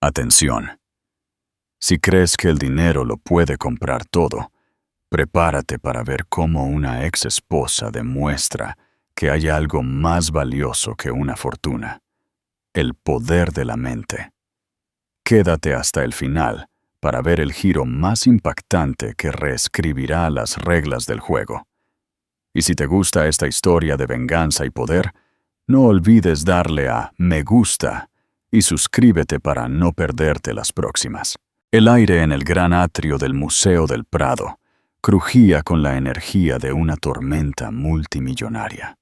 Atención. Si crees que el dinero lo puede comprar todo, prepárate para ver cómo una ex esposa demuestra que hay algo más valioso que una fortuna: el poder de la mente. Quédate hasta el final para ver el giro más impactante que reescribirá las reglas del juego. Y si te gusta esta historia de venganza y poder, no olvides darle a me gusta y suscríbete para no perderte las próximas. El aire en el gran atrio del Museo del Prado crujía con la energía de una tormenta multimillonaria.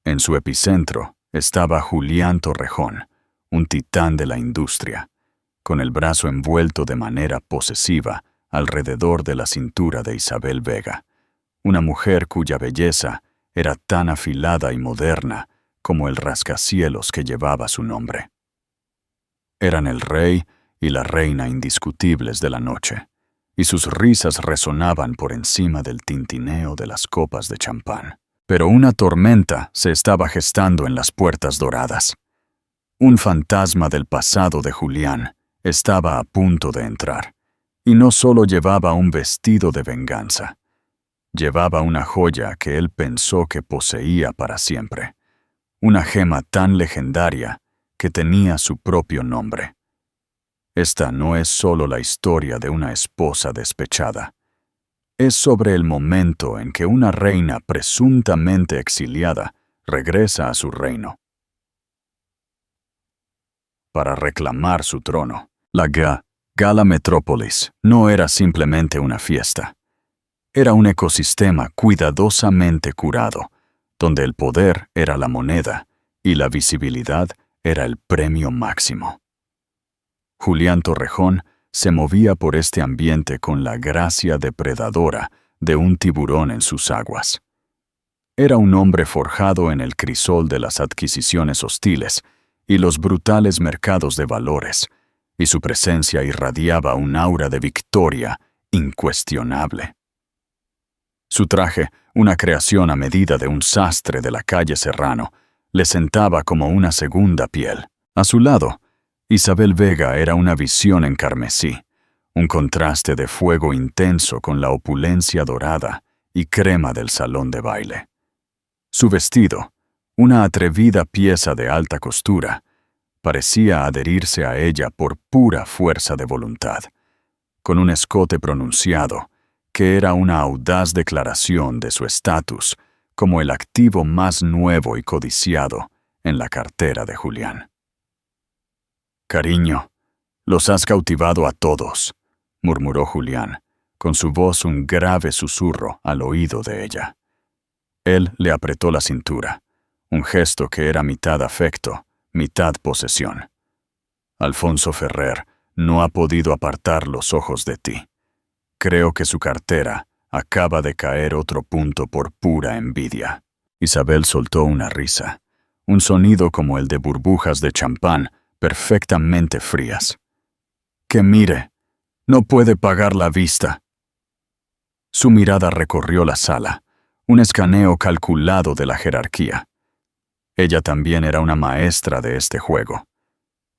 En su epicentro estaba Julián Torrejón, un titán de la industria, con el brazo envuelto de manera posesiva alrededor de la cintura de Isabel Vega, una mujer cuya belleza era tan afilada y moderna como el rascacielos que llevaba su nombre. Eran el rey y la reina indiscutibles de la noche, y sus risas resonaban por encima del tintineo de las copas de champán. Pero una tormenta se estaba gestando en las puertas doradas. Un fantasma del pasado de Julián estaba a punto de entrar, y no solo llevaba un vestido de venganza. Llevaba una joya que él pensó que poseía para siempre, una gema tan legendaria que tenía su propio nombre. Esta no es solo la historia de una esposa despechada. Es sobre el momento en que una reina presuntamente exiliada regresa a su reino para reclamar su trono. La Gala Metrópolis no era simplemente una fiesta. Era un ecosistema cuidadosamente curado, donde el poder era la moneda y la visibilidad era el premio máximo. Julián Torrejón se movía por este ambiente con la gracia depredadora de un tiburón en sus aguas. Era un hombre forjado en el crisol de las adquisiciones hostiles y los brutales mercados de valores, y su presencia irradiaba un aura de victoria incuestionable. Su traje, una creación a medida de un sastre de la calle Serrano, le sentaba como una segunda piel. A su lado, Isabel Vega era una visión en carmesí, un contraste de fuego intenso con la opulencia dorada y crema del salón de baile. Su vestido, una atrevida pieza de alta costura, parecía adherirse a ella por pura fuerza de voluntad, con un escote pronunciado que era una audaz declaración de su estatus como el activo más nuevo y codiciado en la cartera de Julián. «Cariño, los has cautivado a todos», murmuró Julián, con su voz un grave susurro al oído de ella. Él le apretó la cintura, un gesto que era mitad afecto, mitad posesión. «Alfonso Ferrer no ha podido apartar los ojos de ti. Creo que su cartera acaba de caer otro punto por pura envidia». Isabel soltó una risa, un sonido como el de burbujas de champán perfectamente frías. «Que mire, no puede pagar la vista». Su mirada recorrió la sala, un escaneo calculado de la jerarquía. Ella también era una maestra de este juego.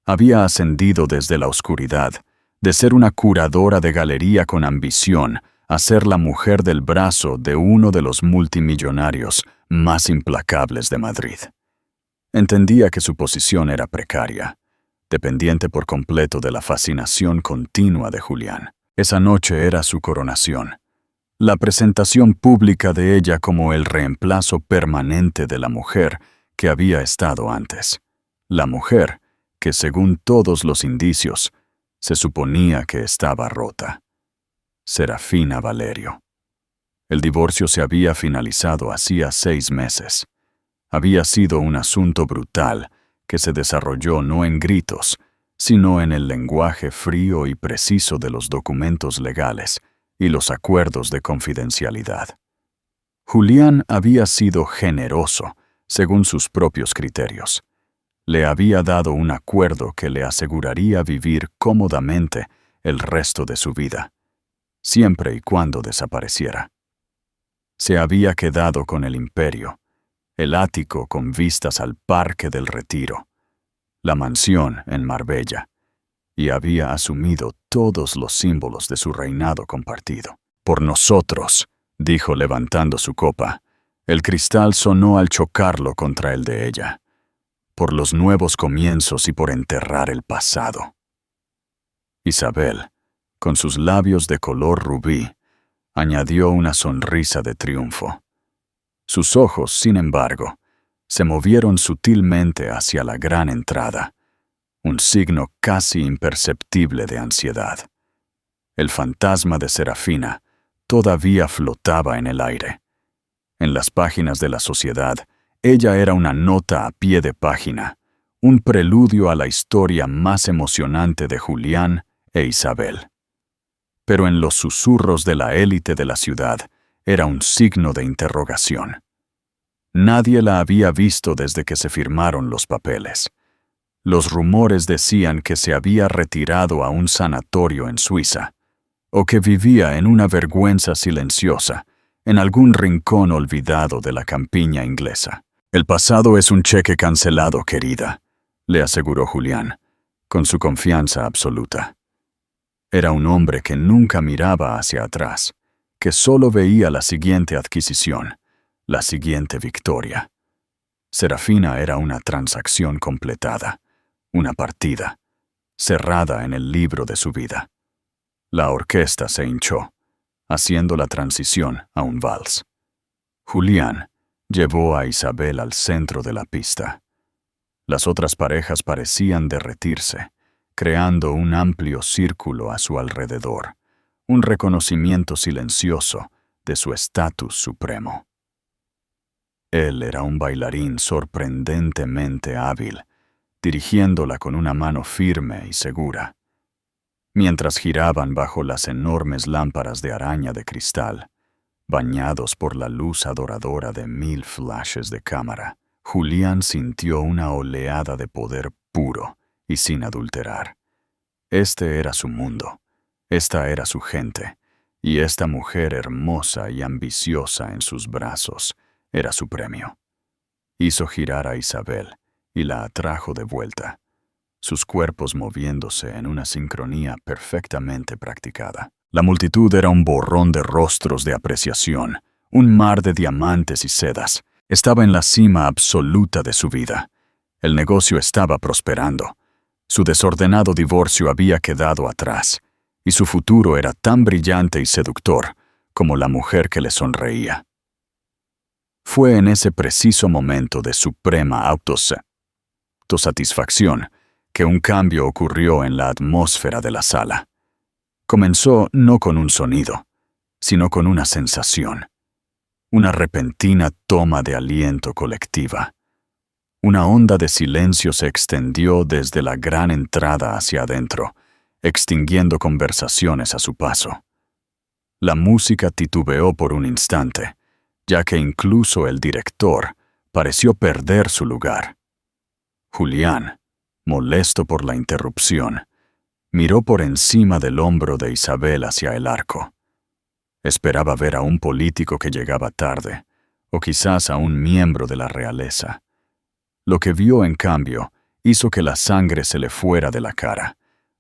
Había ascendido desde la oscuridad, de ser una curadora de galería con ambición, a ser la mujer del brazo de uno de los multimillonarios más implacables de Madrid. Entendía que su posición era precaria, dependiente por completo de la fascinación continua de Julián. Esa noche era su coronación, la presentación pública de ella como el reemplazo permanente de la mujer que había estado antes. La mujer que, según todos los indicios, se suponía que estaba rota. Serafina Valerio. El divorcio se había finalizado hacía 6 meses. Había sido un asunto brutal que se desarrolló no en gritos, sino en el lenguaje frío y preciso de los documentos legales y los acuerdos de confidencialidad. Julián había sido generoso, según sus propios criterios. Le había dado un acuerdo que le aseguraría vivir cómodamente el resto de su vida, siempre y cuando desapareciera. Se había quedado con el imperio, el ático con vistas al Parque del Retiro, la mansión en Marbella y había asumido todos los símbolos de su reinado compartido. «Por nosotros», dijo levantando su copa. El cristal sonó al chocarlo contra el de ella. «Por los nuevos comienzos y por enterrar el pasado». Isabel, con sus labios de color rubí, añadió una sonrisa de triunfo. Sus ojos, sin embargo, se movieron sutilmente hacia la gran entrada, un signo casi imperceptible de ansiedad. El fantasma de Serafina todavía flotaba en el aire. En las páginas de la sociedad, ella era una nota a pie de página, un preludio a la historia más emocionante de Julián e Isabel. Pero en los susurros de la élite de la ciudad era un signo de interrogación. Nadie la había visto desde que se firmaron los papeles. Los rumores decían que se había retirado a un sanatorio en Suiza, o que vivía en una vergüenza silenciosa, en algún rincón olvidado de la campiña inglesa. «El pasado es un cheque cancelado, querida», le aseguró Julián, con su confianza absoluta. Era un hombre que nunca miraba hacia atrás, que solo veía la siguiente adquisición, la siguiente victoria. Serafina era una transacción completada, una partida, cerrada en el libro de su vida. La orquesta se hinchó, haciendo la transición a un vals. Julián llevó a Isabel al centro de la pista. Las otras parejas parecían derretirse, creando un amplio círculo a su alrededor, un reconocimiento silencioso de su estatus supremo. Él era un bailarín sorprendentemente hábil, dirigiéndola con una mano firme y segura. Mientras giraban bajo las enormes lámparas de araña de cristal, bañados por la luz adoradora de 1000 flashes de cámara, Julián sintió una oleada de poder puro y sin adulterar. Este era su mundo, esta era su gente, y esta mujer hermosa y ambiciosa en sus brazos era su premio. Hizo girar a Isabel y la atrajo de vuelta, sus cuerpos moviéndose en una sincronía perfectamente practicada. La multitud era un borrón de rostros de apreciación, un mar de diamantes y sedas. Estaba en la cima absoluta de su vida. El negocio estaba prosperando. Su desordenado divorcio había quedado atrás, y su futuro era tan brillante y seductor como la mujer que le sonreía. Fue en ese preciso momento de suprema autosatisfacción que un cambio ocurrió en la atmósfera de la sala. Comenzó no con un sonido, sino con una sensación, una repentina toma de aliento colectiva. Una onda de silencio se extendió desde la gran entrada hacia adentro, extinguiendo conversaciones a su paso. La música titubeó por un instante, ya que incluso el director pareció perder su lugar. Julián, molesto por la interrupción, miró por encima del hombro de Isabel hacia el arco. Esperaba ver a un político que llegaba tarde, o quizás a un miembro de la realeza. Lo que vio, en cambio, hizo que la sangre se le fuera de la cara,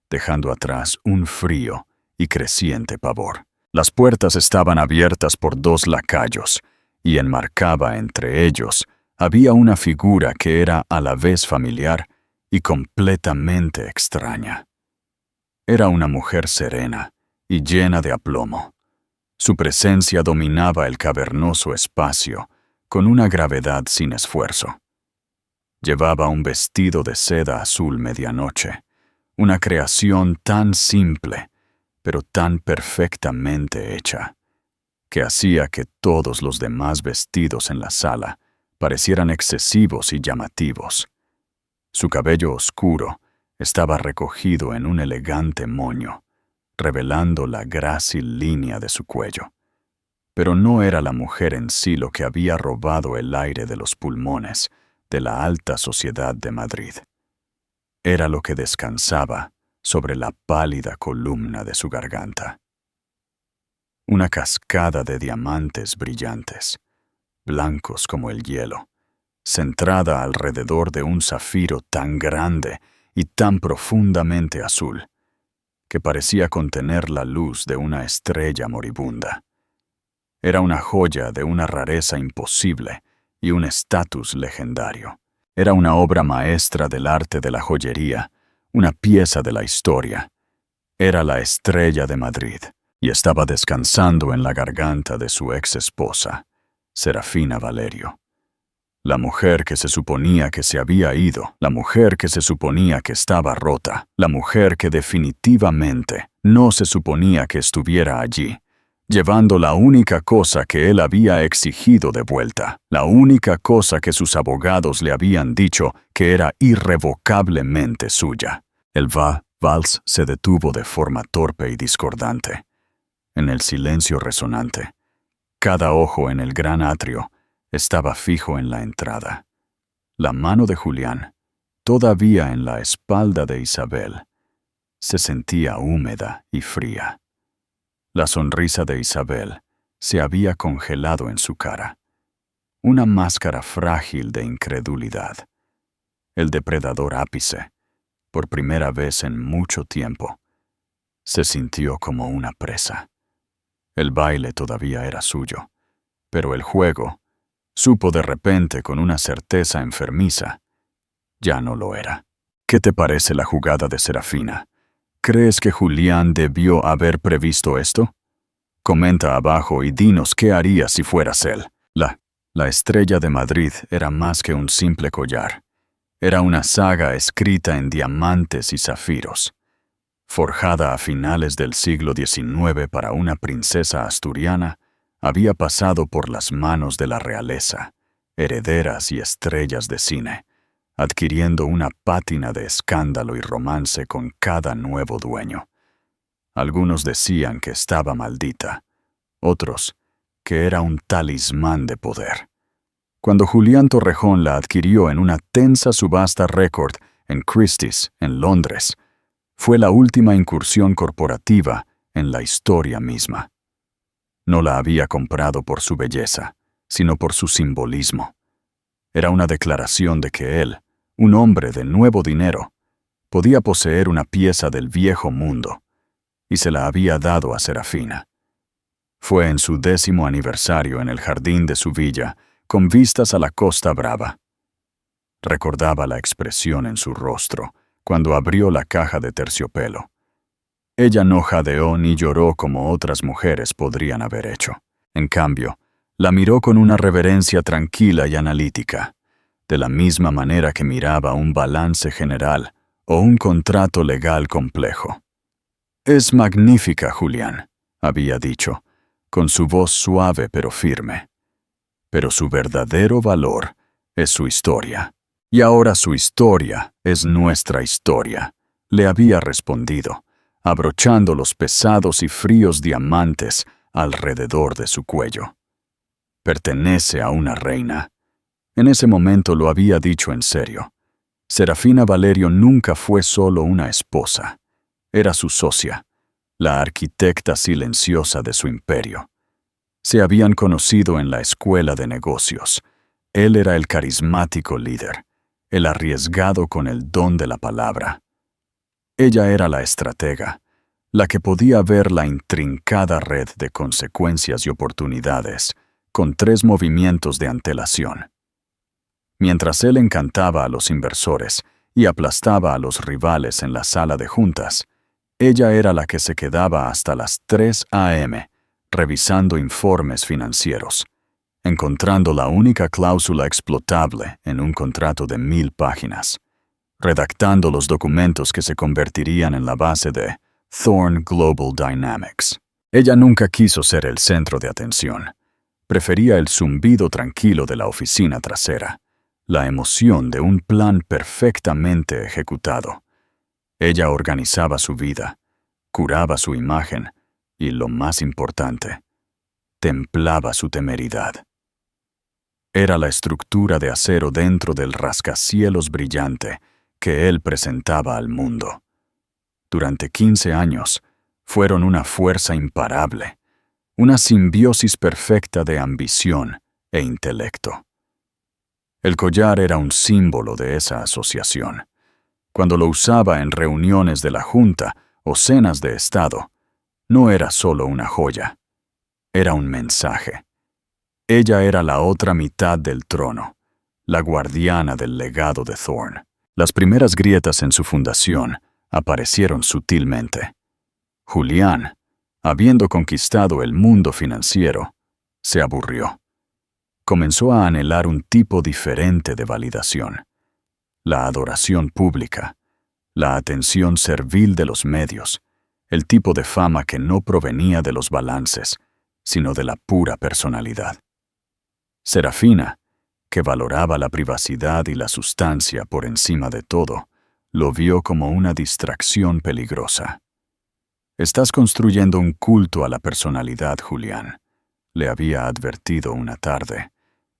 dejando atrás un frío y creciente pavor. Las puertas estaban abiertas por 2 lacayos, y enmarcada entre ellos había una figura que era a la vez familiar y completamente extraña. Era una mujer serena y llena de aplomo. Su presencia dominaba el cavernoso espacio con una gravedad sin esfuerzo. Llevaba un vestido de seda azul medianoche, una creación tan simple, pero tan perfectamente hecha, que hacía que todos los demás vestidos en la sala parecieran excesivos y llamativos. Su cabello oscuro estaba recogido en un elegante moño, revelando la grácil línea de su cuello. Pero no era la mujer en sí lo que había robado el aire de los pulmones de la alta sociedad de Madrid. Era lo que descansaba sobre la pálida columna de su garganta. Una cascada de diamantes brillantes, blancos como el hielo, centrada alrededor de un zafiro tan grande y tan profundamente azul, que parecía contener la luz de una estrella moribunda. Era una joya de una rareza imposible y un estatus legendario. Era una obra maestra del arte de la joyería, una pieza de la historia. Era la estrella de Madrid y estaba descansando en la garganta de su ex esposa, Serafina Valerio. La mujer que se suponía que se había ido, la mujer que se suponía que estaba rota, la mujer que definitivamente no se suponía que estuviera allí, llevando la única cosa que él había exigido de vuelta, la única cosa que sus abogados le habían dicho que era irrevocablemente suya. El vals se detuvo de forma torpe y discordante. En el silencio resonante, cada ojo en el gran atrio estaba fijo en la entrada. La mano de Julián, todavía en la espalda de Isabel, se sentía húmeda y fría. La sonrisa de Isabel se había congelado en su cara, una máscara frágil de incredulidad. El depredador ápice, por primera vez en mucho tiempo, se sintió como una presa. El baile todavía era suyo, pero el juego, supo de repente con una certeza enfermiza, ya no lo era. ¿Qué te parece la jugada de Serafina? ¿Crees que Julián debió haber previsto esto? Comenta abajo y dinos qué harías si fueras él. La estrella de Madrid era más que un simple collar. Era una saga escrita en diamantes y zafiros, forjada a finales del siglo XIX para una princesa asturiana. Había pasado por las manos de la realeza, herederas y estrellas de cine, adquiriendo una pátina de escándalo y romance con cada nuevo dueño. Algunos decían que estaba maldita, otros que era un talismán de poder. Cuando Julián Torrejón la adquirió en una tensa subasta récord en Christie's, en Londres, fue la última incursión corporativa en la historia misma. No la había comprado por su belleza, sino por su simbolismo. Era una declaración de que él, un hombre de nuevo dinero, podía poseer una pieza del viejo mundo, y se la había dado a Serafina. Fue en su 10º aniversario en el jardín de su villa, con vistas a la Costa Brava. Recordaba la expresión en su rostro cuando abrió la caja de terciopelo. Ella no jadeó ni lloró como otras mujeres podrían haber hecho. En cambio, la miró con una reverencia tranquila y analítica, de la misma manera que miraba un balance general o un contrato legal complejo. «Es magnífica, Julián», había dicho, con su voz suave pero firme. «Pero su verdadero valor es su historia. Y ahora su historia es nuestra historia», le había respondido, abrochando los pesados y fríos diamantes alrededor de su cuello. «Pertenece a una reina». En ese momento lo había dicho en serio. Serafina Valerio nunca fue solo una esposa. Era su socia, la arquitecta silenciosa de su imperio. Se habían conocido en la escuela de negocios. Él era el carismático líder, el arriesgado con el don de la palabra. Ella era la estratega, la que podía ver la intrincada red de consecuencias y oportunidades con 3 movimientos de antelación. Mientras él encantaba a los inversores y aplastaba a los rivales en la sala de juntas, ella era la que se quedaba hasta las 3 a.m. revisando informes financieros, encontrando la única cláusula explotable en un contrato de 1000 páginas, redactando los documentos que se convertirían en la base de Thorne Global Dynamics. Ella nunca quiso ser el centro de atención. Prefería el zumbido tranquilo de la oficina trasera, la emoción de un plan perfectamente ejecutado. Ella organizaba su vida, curaba su imagen y, lo más importante, templaba su temeridad. Era la estructura de acero dentro del rascacielos brillante que él presentaba al mundo. Durante 15 años, fueron una fuerza imparable, una simbiosis perfecta de ambición e intelecto. El collar era un símbolo de esa asociación. Cuando lo usaba en reuniones de la Junta o cenas de Estado, no era solo una joya, era un mensaje. Ella era la otra mitad del trono, la guardiana del legado de Thorne. Las primeras grietas en su fundación aparecieron sutilmente. Julián, habiendo conquistado el mundo financiero, se aburrió. Comenzó a anhelar un tipo diferente de validación: la adoración pública, la atención servil de los medios, el tipo de fama que no provenía de los balances, sino de la pura personalidad. Serafina, que valoraba la privacidad y la sustancia por encima de todo, lo vio como una distracción peligrosa. «Estás construyendo un culto a la personalidad, Julián», le había advertido una tarde,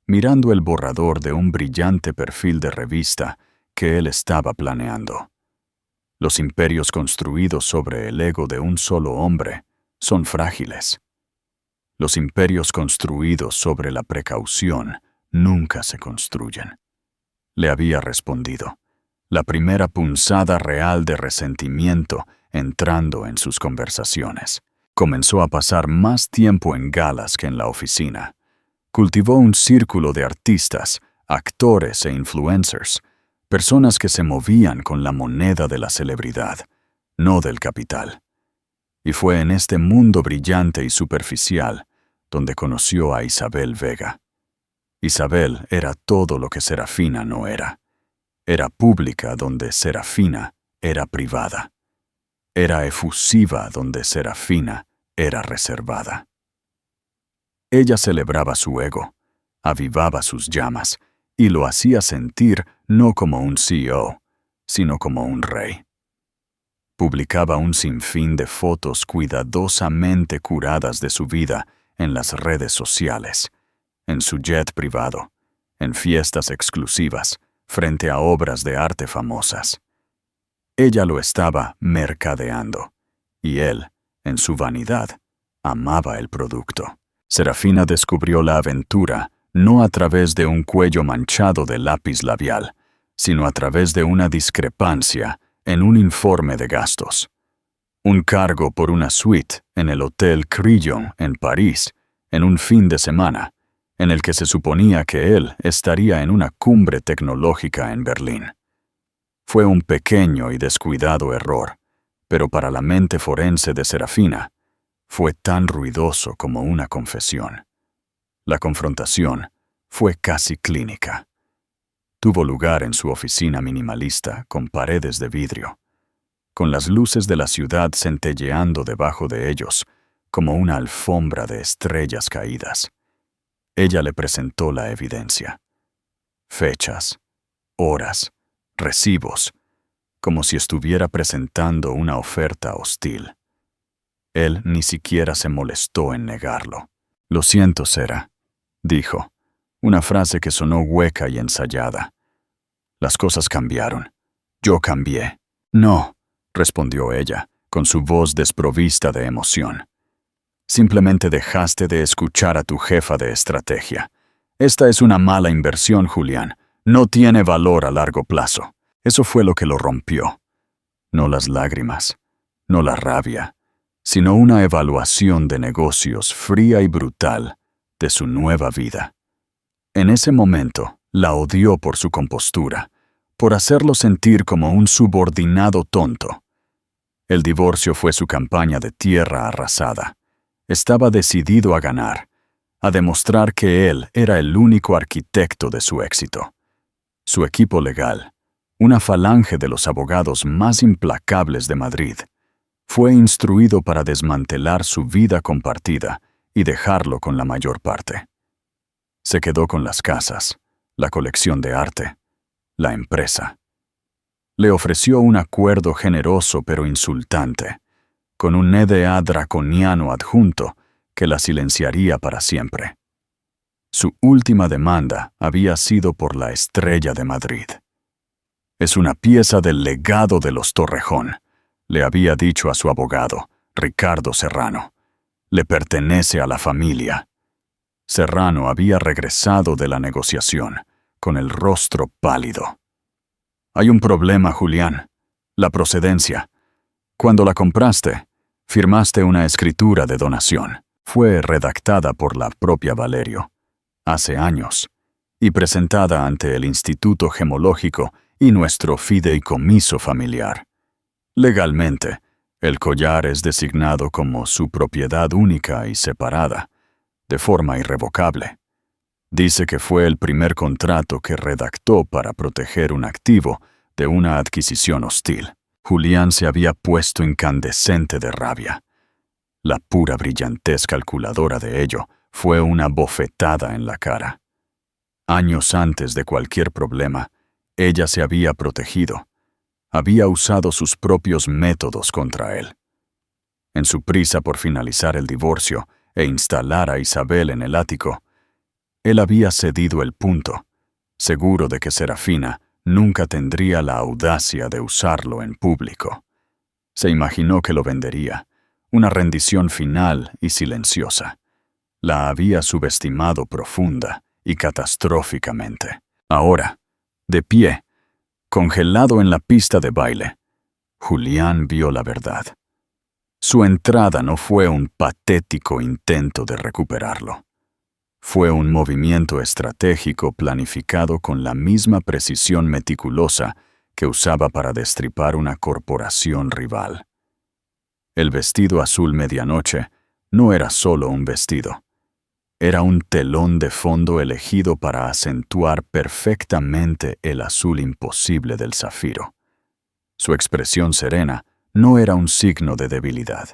mirando el borrador de un brillante perfil de revista que él estaba planeando. Los imperios construidos sobre el ego de un solo hombre son frágiles. Los imperios construidos sobre la precaución nunca se construyen. Le había respondido, la primera punzada real de resentimiento entrando en sus conversaciones. Comenzó a pasar más tiempo en galas que en la oficina. Cultivó un círculo de artistas, actores e influencers, personas que se movían con la moneda de la celebridad, no del capital. Y fue en este mundo brillante y superficial donde conoció a Isabel Vega. Isabel era todo lo que Serafina no era. Era pública donde Serafina era privada. Era efusiva donde Serafina era reservada. Ella celebraba su ego, avivaba sus llamas y lo hacía sentir no como un CEO, sino como un rey. Publicaba un sinfín de fotos cuidadosamente curadas de su vida en las redes sociales, en su jet privado, en fiestas exclusivas, frente a obras de arte famosas. Ella lo estaba mercadeando, y él, en su vanidad, amaba el producto. Serafina descubrió la aventura no a través de un cuello manchado de lápiz labial, sino a través de una discrepancia en un informe de gastos. Un cargo por una suite en el Hotel Crillon en París, en un fin de semana, en el que se suponía que él estaría en una cumbre tecnológica en Berlín. Fue un pequeño y descuidado error, pero para la mente forense de Serafina, fue tan ruidoso como una confesión. La confrontación fue casi clínica. Tuvo lugar en su oficina minimalista con paredes de vidrio, con las luces de la ciudad centelleando debajo de ellos como una alfombra de estrellas caídas. Ella le presentó la evidencia. Fechas, horas, recibos, como si estuviera presentando una oferta hostil. Él ni siquiera se molestó en negarlo. «Lo siento, Sera», dijo, una frase que sonó hueca y ensayada. «Las cosas cambiaron. Yo cambié». «No», respondió ella, con su voz desprovista de emoción. «Simplemente dejaste de escuchar a tu jefa de estrategia. Esta es una mala inversión, Julián. No tiene valor a largo plazo». Eso fue lo que lo rompió. No las lágrimas, no la rabia, sino una evaluación de negocios fría y brutal de su nueva vida. En ese momento, la odió por su compostura, por hacerlo sentir como un subordinado tonto. El divorcio fue su campaña de tierra arrasada. Estaba decidido a ganar, a demostrar que él era el único arquitecto de su éxito. Su equipo legal, una falange de los abogados más implacables de Madrid, fue instruido para desmantelar su vida compartida y dejarlo con la mayor parte. Se quedó con las casas, la colección de arte, la empresa. Le ofreció un acuerdo generoso pero insultante, con un NDA draconiano adjunto que la silenciaría para siempre. Su última demanda había sido por la Estrella de Madrid. «Es una pieza del legado de los Torrejón», le había dicho a su abogado, Ricardo Serrano. «Le pertenece a la familia». Serrano había regresado de la negociación, con el rostro pálido. Hay un problema, Julián. La procedencia. Cuando la compraste, firmaste una escritura de donación. Fue redactada por la propia Valerio, hace años, y presentada ante el Instituto Gemológico y nuestro fideicomiso familiar. Legalmente, el collar es designado como su propiedad única y separada, de forma irrevocable. Dice que fue el primer contrato que redactó para proteger un activo de una adquisición hostil. Julián se había puesto incandescente de rabia. La pura brillantez calculadora de ello fue una bofetada en la cara. Años antes de cualquier problema, ella se había protegido. Había usado sus propios métodos contra él. En su prisa por finalizar el divorcio e instalar a Isabel en el ático, él había cedido el punto, seguro de que Serafina nunca tendría la audacia de usarlo en público. Se imaginó que lo vendería, una rendición final y silenciosa. La había subestimado profunda y catastróficamente. Ahora, de pie, congelado en la pista de baile, Julián vio la verdad. Su entrada no fue un patético intento de recuperarlo. Fue un movimiento estratégico planificado con la misma precisión meticulosa que usaba para destripar una corporación rival. El vestido azul medianoche no era solo un vestido. Era un telón de fondo elegido para acentuar perfectamente el azul imposible del zafiro. Su expresión serena no era un signo de debilidad.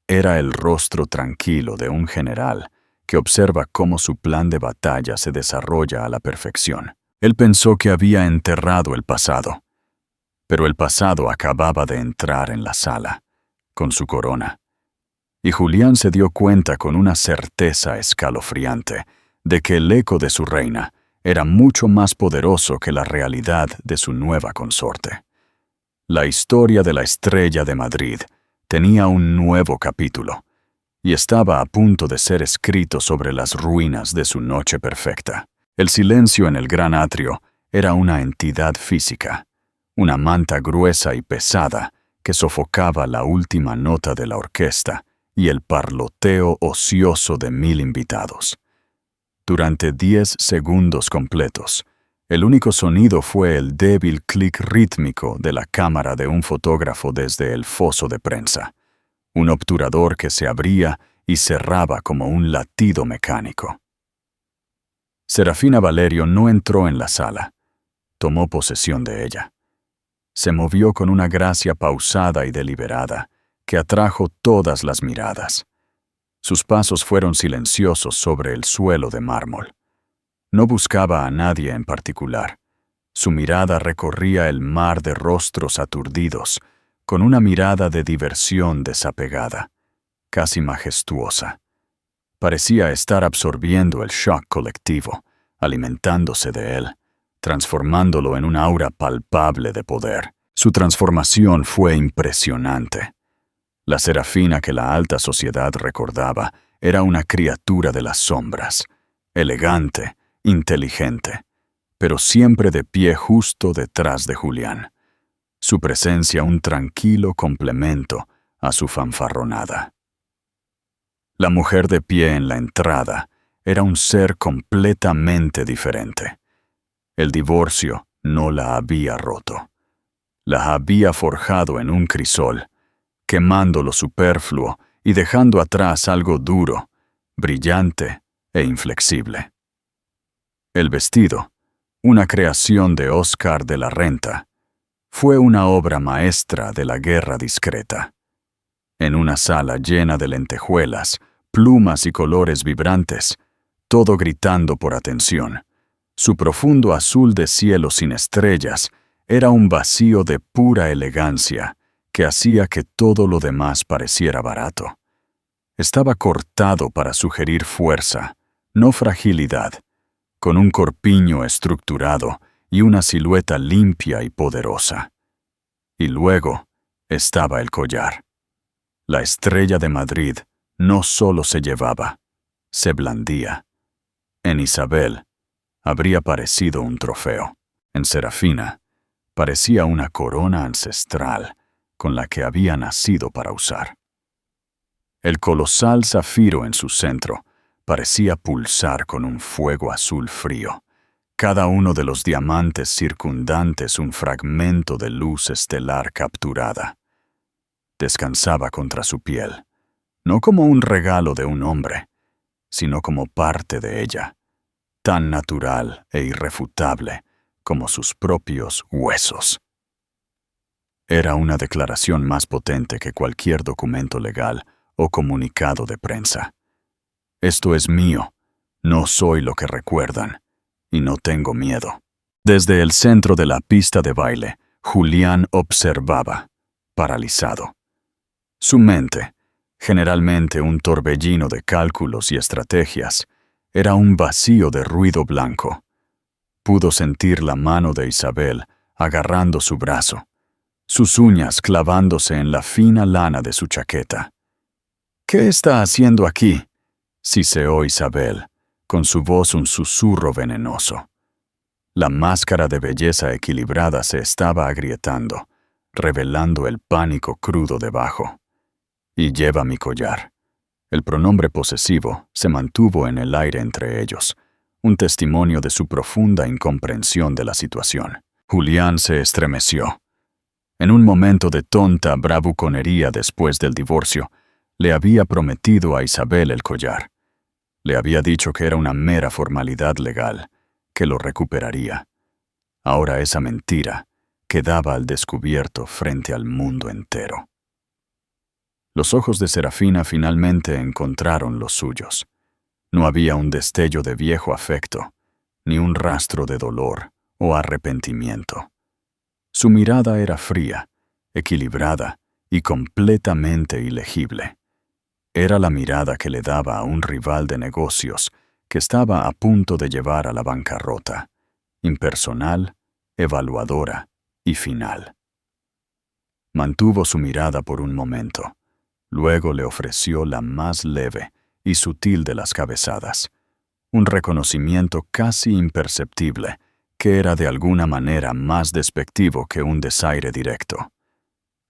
Era el rostro tranquilo de un general que observa cómo su plan de batalla se desarrolla a la perfección. Él pensó que había enterrado el pasado, pero el pasado acababa de entrar en la sala, con su corona. Y Julián se dio cuenta con una certeza escalofriante de que el eco de su reina era mucho más poderoso que la realidad de su nueva consorte. La historia de la Estrella de Madrid tenía un nuevo capítulo, y estaba a punto de ser escrito sobre las ruinas de su noche perfecta. El silencio en el gran atrio era una entidad física, una manta gruesa y pesada que sofocaba la última nota de la orquesta y el parloteo ocioso de 1000 invitados. Durante 10 segundos completos, el único sonido fue el débil clic rítmico de la cámara de un fotógrafo desde el foso de prensa, un obturador que se abría y cerraba como un latido mecánico. Serafina Valerio no entró en la sala, tomó posesión de ella. Se movió con una gracia pausada y deliberada que atrajo todas las miradas. Sus pasos fueron silenciosos sobre el suelo de mármol. No buscaba a nadie en particular. Su mirada recorría el mar de rostros aturdidos, con una mirada de diversión desapegada, casi majestuosa. Parecía estar absorbiendo el shock colectivo, alimentándose de él, transformándolo en un aura palpable de poder. Su transformación fue impresionante. La Serafina que la alta sociedad recordaba era una criatura de las sombras, elegante, inteligente, pero siempre de pie justo detrás de Julián. Su presencia un tranquilo complemento a su fanfarronada. La mujer de pie en la entrada era un ser completamente diferente. El divorcio no la había roto. La había forjado en un crisol, quemando lo superfluo y dejando atrás algo duro, brillante e inflexible. El vestido, una creación de Oscar de la Renta, fue una obra maestra de la guerra discreta. En una sala llena de lentejuelas, plumas y colores vibrantes, todo gritando por atención, su profundo azul de cielo sin estrellas era un vacío de pura elegancia que hacía que todo lo demás pareciera barato. Estaba cortado para sugerir fuerza, no fragilidad, con un corpiño estructurado y una silueta limpia y poderosa. Y luego estaba el collar. La Estrella de Madrid no solo se llevaba, se blandía. En Isabel habría parecido un trofeo. En Serafina Parecía una corona ancestral con la que había nacido para usar. El colosal zafiro en su centro parecía pulsar con un fuego azul frío, cada uno de los diamantes circundantes un fragmento de luz estelar capturada. Descansaba contra su piel, no como un regalo de un hombre, sino como parte de ella, tan natural e irrefutable como sus propios huesos. Era una declaración más potente que cualquier documento legal o comunicado de prensa. Esto es mío, no soy lo que recuerdan, y no tengo miedo. Desde el centro de la pista de baile, Julián observaba, paralizado. Su mente, generalmente un torbellino de cálculos y estrategias, era un vacío de ruido blanco. Pudo sentir la mano de Isabel agarrando su brazo, sus uñas clavándose en la fina lana de su chaqueta. «¿Qué está haciendo aquí?», siseó Isabel, con su voz un susurro venenoso. La máscara de belleza equilibrada se estaba agrietando, revelando el pánico crudo debajo. «Y lleva mi collar». El pronombre posesivo se mantuvo en el aire entre ellos, un testimonio de su profunda incomprensión de la situación. Julián se estremeció. En un momento de tonta bravuconería después del divorcio, le había prometido a Isabel el collar. Le había dicho que era una mera formalidad legal, que lo recuperaría. Ahora esa mentira quedaba al descubierto frente al mundo entero. Los ojos de Serafina finalmente encontraron los suyos. No había un destello de viejo afecto, ni un rastro de dolor o arrepentimiento. Su mirada era fría, equilibrada y completamente ilegible. Era la mirada que le daba a un rival de negocios que estaba a punto de llevar a la bancarrota, impersonal, evaluadora y final. Mantuvo su mirada por un momento. Luego le ofreció la más leve y sutil de las cabezadas, un reconocimiento casi imperceptible que era de alguna manera más despectivo que un desaire directo.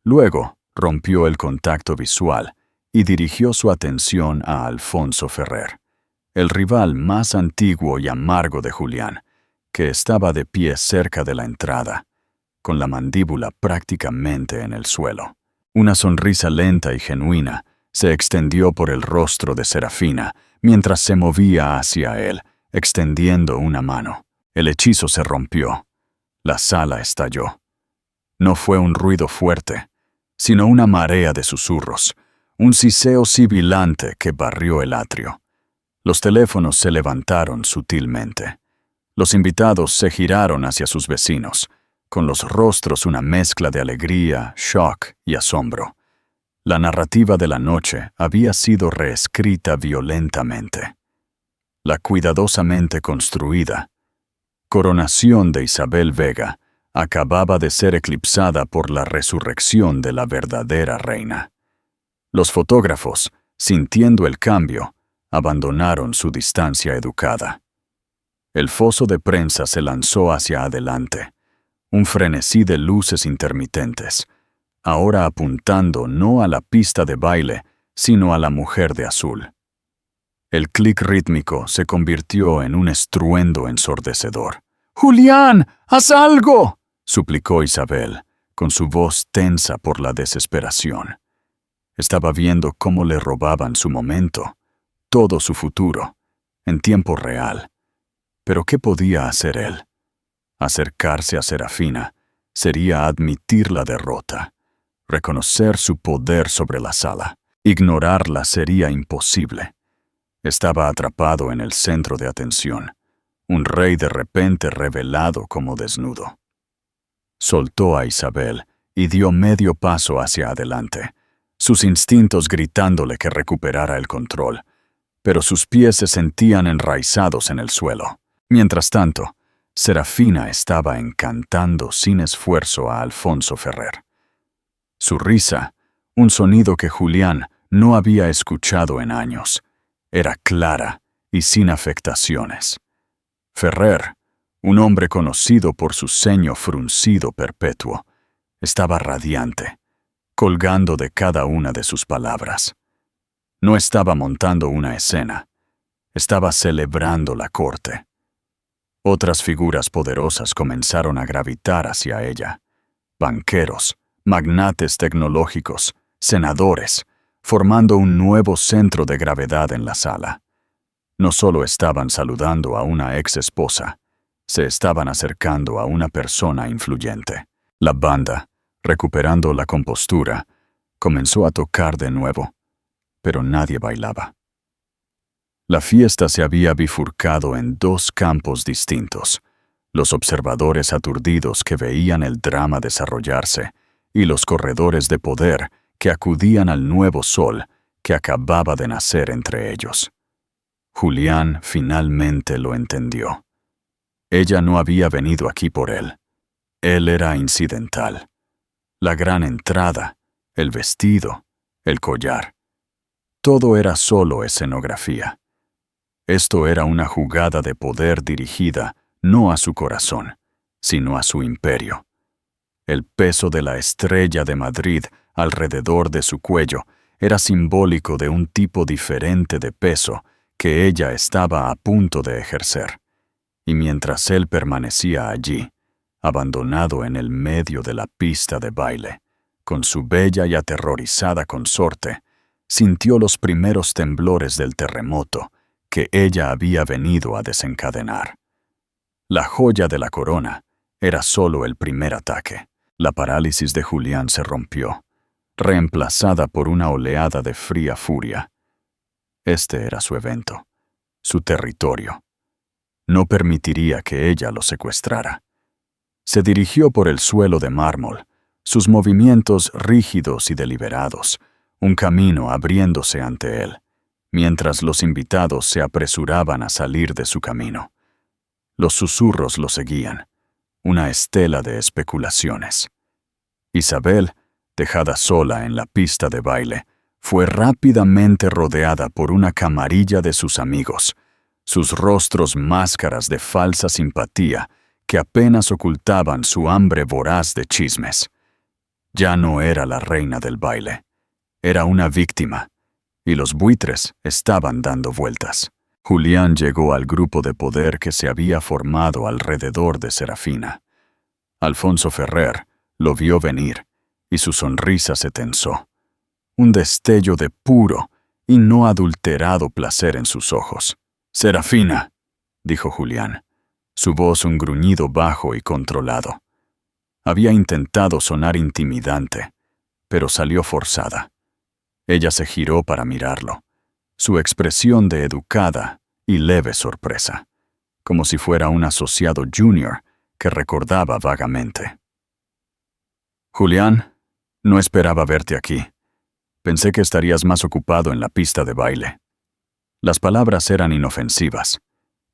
Luego rompió el contacto visual y dirigió su atención a Alfonso Ferrer, el rival más antiguo y amargo de Julián, que estaba de pie cerca de la entrada, con la mandíbula prácticamente en el suelo. Una sonrisa lenta y genuina se extendió por el rostro de Serafina mientras se movía hacia él, extendiendo una mano. El hechizo se rompió. La sala estalló. No fue un ruido fuerte, sino una marea de susurros, un siseo sibilante que barrió el atrio. Los teléfonos se levantaron sutilmente. Los invitados se giraron hacia sus vecinos, con los rostros una mezcla de alegría, shock y asombro. La narrativa de la noche había sido reescrita violentamente. La cuidadosamente construida coronación de Isabel Vega acababa de ser eclipsada por la resurrección de la verdadera reina. Los fotógrafos, sintiendo el cambio, abandonaron su distancia educada. El foso de prensa se lanzó hacia adelante, un frenesí de luces intermitentes, ahora apuntando no a la pista de baile, sino a la mujer de azul. El clic rítmico se convirtió en un estruendo ensordecedor. «¡Julián, haz algo!», suplicó Isabel, con su voz tensa por la desesperación. Estaba viendo cómo le robaban su momento, todo su futuro, en tiempo real. Pero ¿qué podía hacer él? Acercarse a Serafina sería admitir la derrota, reconocer su poder sobre la sala. Ignorarla sería imposible. Estaba atrapado en el centro de atención, un rey de repente revelado como desnudo. Soltó a Isabel y dio medio paso hacia adelante, sus instintos gritándole que recuperara el control, pero sus pies se sentían enraizados en el suelo. Mientras tanto, Serafina estaba encantando sin esfuerzo a Alfonso Ferrer. Su risa, un sonido que Julián no había escuchado en años, era clara y sin afectaciones. Ferrer, Un hombre conocido por su ceño fruncido perpetuo. Estaba radiante, colgando de cada una de sus palabras. No estaba montando una escena. Estaba celebrando la corte. Otras figuras poderosas comenzaron a gravitar hacia ella. Banqueros, magnates tecnológicos, senadores, formando un nuevo centro de gravedad en la sala. No solo estaban saludando a una ex esposa, se estaban acercando a una persona influyente. La banda, recuperando la compostura, comenzó a tocar de nuevo, pero nadie bailaba. La fiesta se había bifurcado en dos campos distintos: los observadores aturdidos que veían el drama desarrollarse y los corredores de poder que acudían al nuevo sol que acababa de nacer entre ellos. Julián finalmente lo entendió. Ella no había venido aquí por él. Él era incidental. La gran entrada, el vestido, el collar. Todo era solo escenografía. Esto era una jugada de poder dirigida no a su corazón, sino a su imperio. El peso de la estrella de Madrid alrededor de su cuello era simbólico de un tipo diferente de peso que ella estaba a punto de ejercer. Y mientras él permanecía allí, abandonado en el medio de la pista de baile, con su bella y aterrorizada consorte, sintió los primeros temblores del terremoto que ella había venido a desencadenar. La joya de la corona era solo el primer ataque. La parálisis de Julián se rompió, reemplazada por una oleada de fría furia. Este era su evento, su territorio. No permitiría que ella lo secuestrara. Se dirigió por el suelo de mármol, sus movimientos rígidos y deliberados, un camino abriéndose ante él, mientras los invitados se apresuraban a salir de su camino. Los susurros lo seguían, una estela de especulaciones. Isabel, dejada sola en la pista de baile, fue rápidamente rodeada por una camarilla de sus amigos, sus rostros máscaras de falsa simpatía que apenas ocultaban su hambre voraz de chismes. Ya no era la reina del baile, era una víctima, y los buitres estaban dando vueltas. Julián llegó al grupo de poder que se había formado alrededor de Serafina. Alfonso Ferrer lo vio venir, y su sonrisa se tensó. Un destello de puro y no adulterado placer en sus ojos. «Serafina», dijo Julián, su voz un gruñido bajo y controlado. Había intentado sonar intimidante, pero salió forzada. Ella se giró para mirarlo, su expresión de educada y leve sorpresa, como si fuera un asociado junior que recordaba vagamente. «Julián, no esperaba verte aquí. Pensé que estarías más ocupado en la pista de baile». Las palabras eran inofensivas,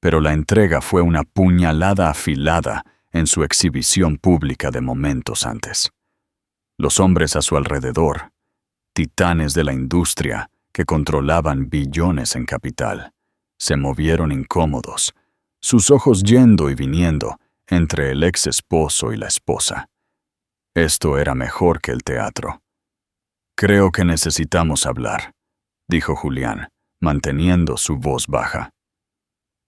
pero la entrega fue una puñalada afilada en su exhibición pública de momentos antes. Los hombres a su alrededor, titanes de la industria que controlaban billones en capital, se movieron incómodos, sus ojos yendo y viniendo entre el ex esposo y la esposa. Esto era mejor que el teatro. «Creo que necesitamos hablar», dijo Julián, manteniendo su voz baja.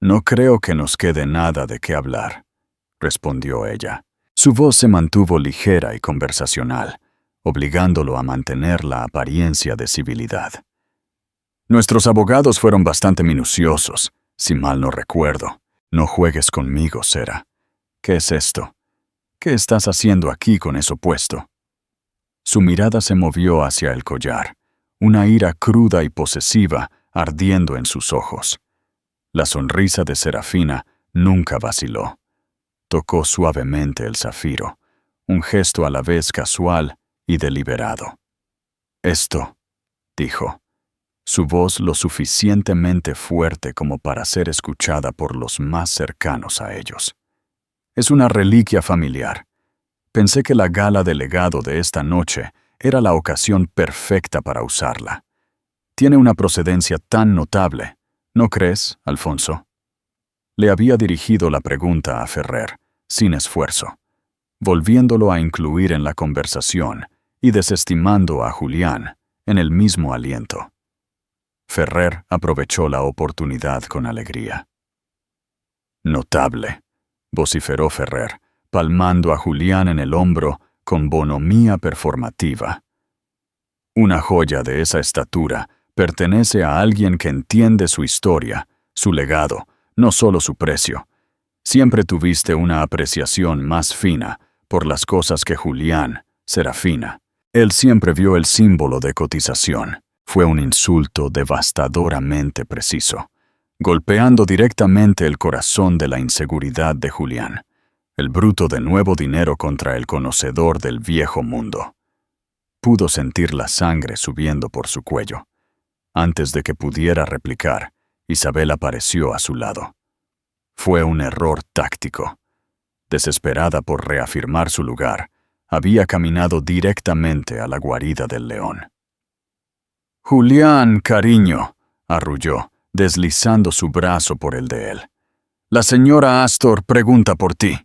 «No creo que nos quede nada de qué hablar», respondió ella. Su voz se mantuvo ligera y conversacional, obligándolo a mantener la apariencia de civilidad. «Nuestros abogados fueron bastante minuciosos, si mal no recuerdo. No juegues conmigo, Sera. ¿Qué es esto? ¿Qué estás haciendo aquí con eso puesto?» Su mirada se movió hacia el collar, una ira cruda y posesiva ardiendo en sus ojos. La sonrisa de Serafina nunca vaciló. Tocó suavemente el zafiro, un gesto a la vez casual y deliberado. «Esto», dijo, su voz lo suficientemente fuerte como para ser escuchada por los más cercanos a ellos. «Es una reliquia familiar. Pensé que la gala de legado de esta noche era la ocasión perfecta para usarla. Tiene una procedencia tan notable, ¿no crees, Alfonso?» Le había dirigido la pregunta a Ferrer, sin esfuerzo, volviéndolo a incluir en la conversación y desestimando a Julián en el mismo aliento. Ferrer aprovechó la oportunidad con alegría. «Notable», vociferó Ferrer, palmando a Julián en el hombro con bonhomía performativa. «Una joya de esa estatura pertenece a alguien que entiende su historia, su legado, no solo su precio. Siempre tuviste una apreciación más fina por las cosas que Julián, Serafina. Él siempre vio el símbolo de cotización». Fue un insulto devastadoramente preciso, golpeando directamente el corazón de la inseguridad de Julián, el bruto de nuevo dinero contra el conocedor del viejo mundo. Pudo sentir la sangre subiendo por su cuello. Antes de que pudiera replicar, Isabel apareció a su lado. Fue un error táctico. Desesperada por reafirmar su lugar, había caminado directamente a la guarida del león. «Julián, cariño», arrulló, deslizando su brazo por el de él. «La señora Astor pregunta por ti».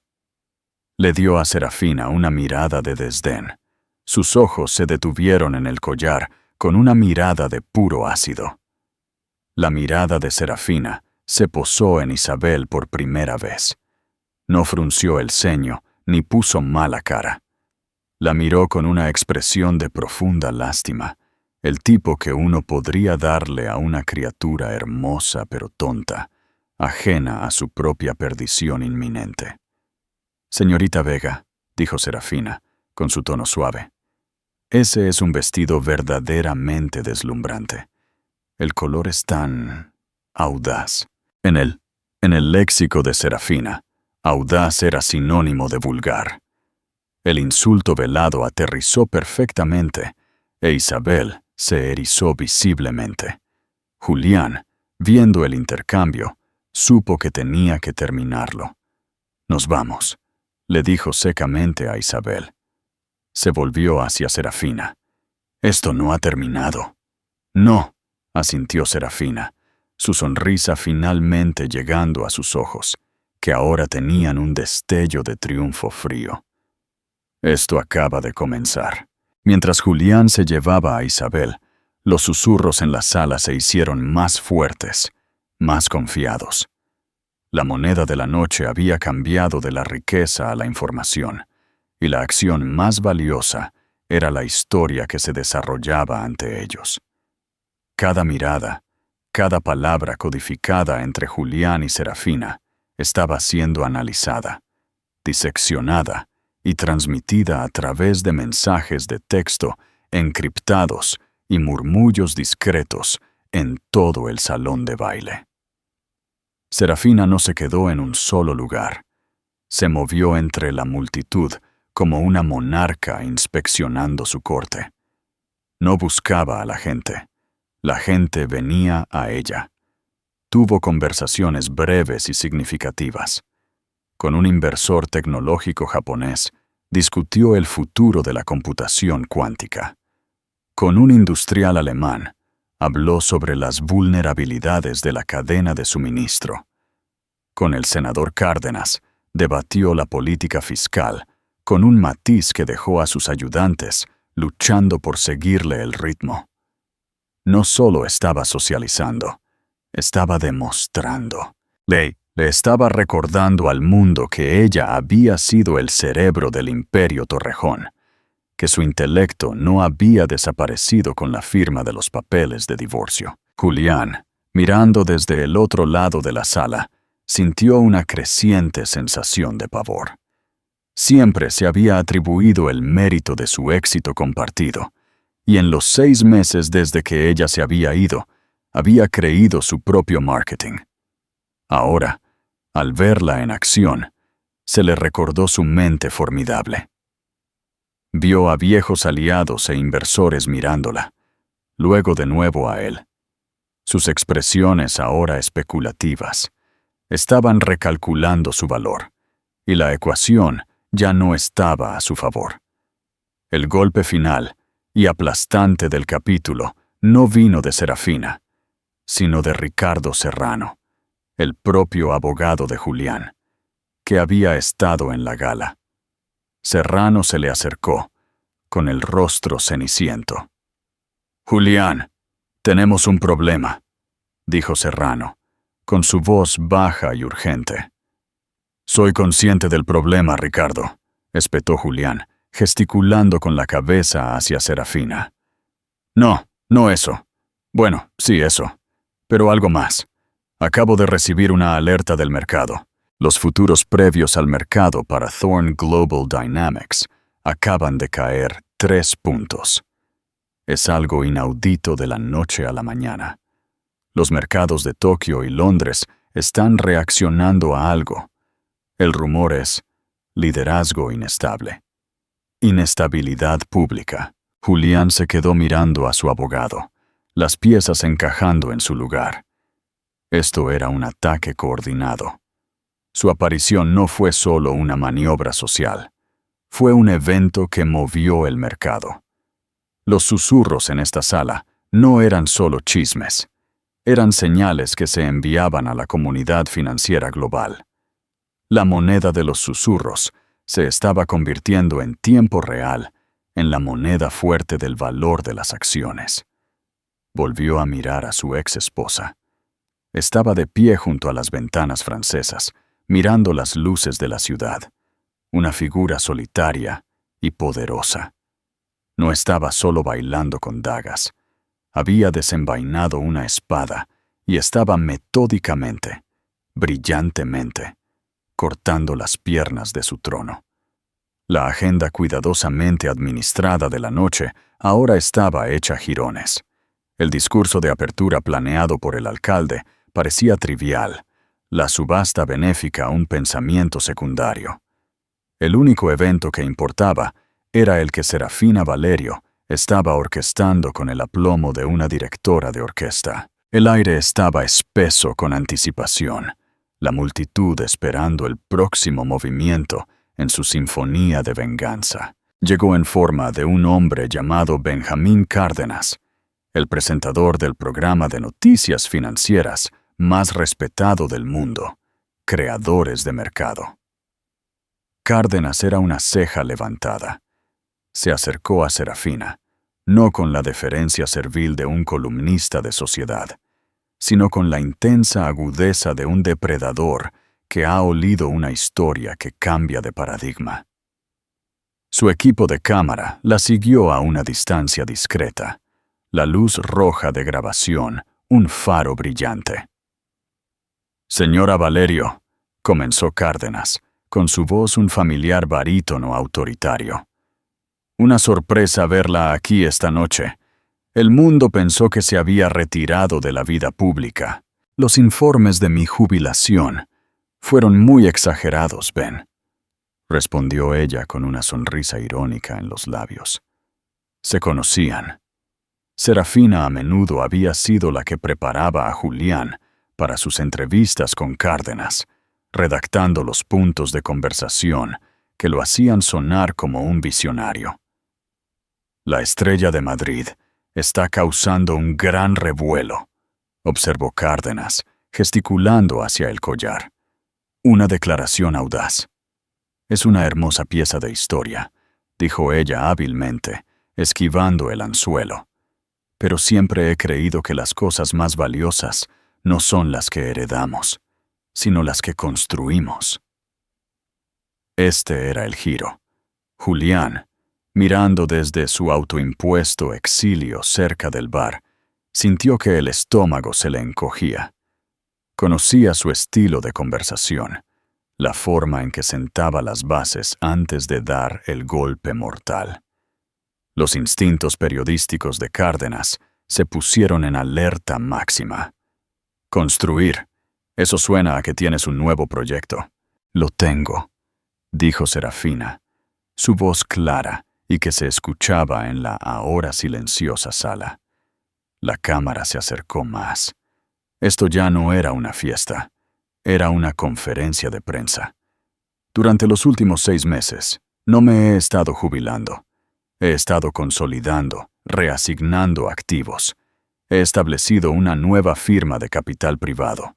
Le dio a Serafina una mirada de desdén. Sus ojos se detuvieron en el collar con una mirada de puro ácido. La mirada de Serafina se posó en Isabel por primera vez. No frunció el ceño ni puso mala cara. La miró con una expresión de profunda lástima, el tipo que uno podría darle a una criatura hermosa pero tonta, ajena a su propia perdición inminente. «Señorita Vega», dijo Serafina, con su tono suave, «ese es un vestido verdaderamente deslumbrante. El color es tan audaz». En el léxico de Serafina, audaz era sinónimo de vulgar. El insulto velado aterrizó perfectamente, e Isabel se erizó visiblemente. Julián, viendo el intercambio, supo que tenía que terminarlo. «Nos vamos», le dijo secamente a Isabel. Se volvió hacia Serafina. «Esto no ha terminado». «No», asintió Serafina, su sonrisa finalmente llegando a sus ojos, que ahora tenían un destello de triunfo frío. «Esto acaba de comenzar». Mientras Julián se llevaba a Isabel, los susurros en la sala se hicieron más fuertes, más confiados. La moneda de la noche había cambiado de la riqueza a la información, y la acción más valiosa era la historia que se desarrollaba ante ellos. Cada mirada, cada palabra codificada entre Julián y Serafina estaba siendo analizada, diseccionada y transmitida a través de mensajes de texto encriptados y murmullos discretos en todo el salón de baile. Serafina no se quedó en un solo lugar. Se movió entre la multitud como una monarca inspeccionando su corte. No buscaba a la gente venía a ella. Tuvo conversaciones breves y significativas. Con un inversor tecnológico japonés, discutió el futuro de la computación cuántica. Con un industrial alemán, habló sobre las vulnerabilidades de la cadena de suministro. Con el senador Cárdenas, debatió la política fiscal, con un matiz que dejó a sus ayudantes luchando por seguirle el ritmo. No solo estaba socializando, estaba demostrando. Le estaba recordando al mundo que ella había sido el cerebro del Imperio Torrejón, que su intelecto no había desaparecido con la firma de los papeles de divorcio. Julián, mirando desde el otro lado de la sala, sintió una creciente sensación de pavor. Siempre se había atribuido el mérito de su éxito compartido, y en los 6 meses desde que ella se había ido, había creído su propio marketing. Ahora, al verla en acción, se le recordó su mente formidable. Vio a viejos aliados e inversores mirándola, luego de nuevo a él. Sus expresiones ahora especulativas estaban recalculando su valor, y la ecuación ya no estaba a su favor. El golpe final y aplastante del capítulo no vino de Serafina, sino de Ricardo Serrano, el propio abogado de Julián, que había estado en la gala. Serrano se le acercó, con el rostro ceniciento. «Julián, tenemos un problema», dijo Serrano, con su voz baja y urgente. «Soy consciente del problema, Ricardo», espetó Julián, gesticulando con la cabeza hacia Serafina. No eso. Bueno, sí, eso. Pero algo más. Acabo de recibir una alerta del mercado. Los futuros previos al mercado para Thorne Global Dynamics acaban de caer 3 puntos. Es algo inaudito de la noche a la mañana. Los mercados de Tokio y Londres están reaccionando a algo. El rumor es liderazgo inestable. Inestabilidad pública. Julián se quedó mirando a su abogado, las piezas encajando en su lugar. Esto era un ataque coordinado. Su aparición no fue solo una maniobra social. Fue un evento que movió el mercado. Los susurros en esta sala no eran solo chismes. Eran señales que se enviaban a la comunidad financiera global. La moneda de los susurros se estaba convirtiendo en tiempo real en la moneda fuerte del valor de las acciones. Volvió a mirar a su ex esposa. Estaba de pie junto a las ventanas francesas, mirando las luces de la ciudad, una figura solitaria y poderosa. No estaba solo bailando con dagas. Había desenvainado una espada y estaba metódicamente, brillantemente, cortando las piernas de su trono. La agenda cuidadosamente administrada de la noche ahora estaba hecha jirones. El discurso de apertura planeado por el alcalde parecía trivial, la subasta benéfica un pensamiento secundario. El único evento que importaba era el que Serafina Valerio estaba orquestando con el aplomo de una directora de orquesta. El aire estaba espeso con anticipación, la multitud esperando el próximo movimiento en su sinfonía de venganza. Llegó en forma de un hombre llamado Benjamín Cárdenas, el presentador del programa de noticias financieras más respetado del mundo, Creadores de Mercado. Cárdenas era una ceja levantada. Se acercó a Serafina, no con la deferencia servil de un columnista de sociedad, sino con la intensa agudeza de un depredador que ha olido una historia que cambia de paradigma. Su equipo de cámara la siguió a una distancia discreta, la luz roja de grabación, un faro brillante. «Señora Valerio», comenzó Cárdenas, con su voz un familiar barítono autoritario. «Una sorpresa verla aquí esta noche. El mundo pensó que se había retirado de la vida pública. Los informes de mi jubilación fueron muy exagerados, Ben», respondió ella con una sonrisa irónica en los labios. Se conocían. Serafina a menudo había sido la que preparaba a Julián para sus entrevistas con Cárdenas, redactando los puntos de conversación que lo hacían sonar como un visionario. «La estrella de Madrid está causando un gran revuelo», observó Cárdenas, gesticulando hacia el collar. «Una declaración audaz. Es una hermosa pieza de historia», dijo ella hábilmente, esquivando el anzuelo. «Pero siempre he creído que las cosas más valiosas no son las que heredamos, sino las que construimos». Este era el giro. Julián, mirando desde su autoimpuesto exilio cerca del bar, sintió que el estómago se le encogía. Conocía su estilo de conversación, la forma en que sentaba las bases antes de dar el golpe mortal. Los instintos periodísticos de Cárdenas se pusieron en alerta máxima. «Construir. Eso suena a que tienes un nuevo proyecto». «Lo tengo», dijo Serafina, su voz clara y que se escuchaba en la ahora silenciosa sala. La cámara se acercó más. Esto ya no era una fiesta, era una conferencia de prensa. «Durante los últimos 6 meses, no me he estado jubilando. He estado consolidando, reasignando activos. He establecido una nueva firma de capital privado.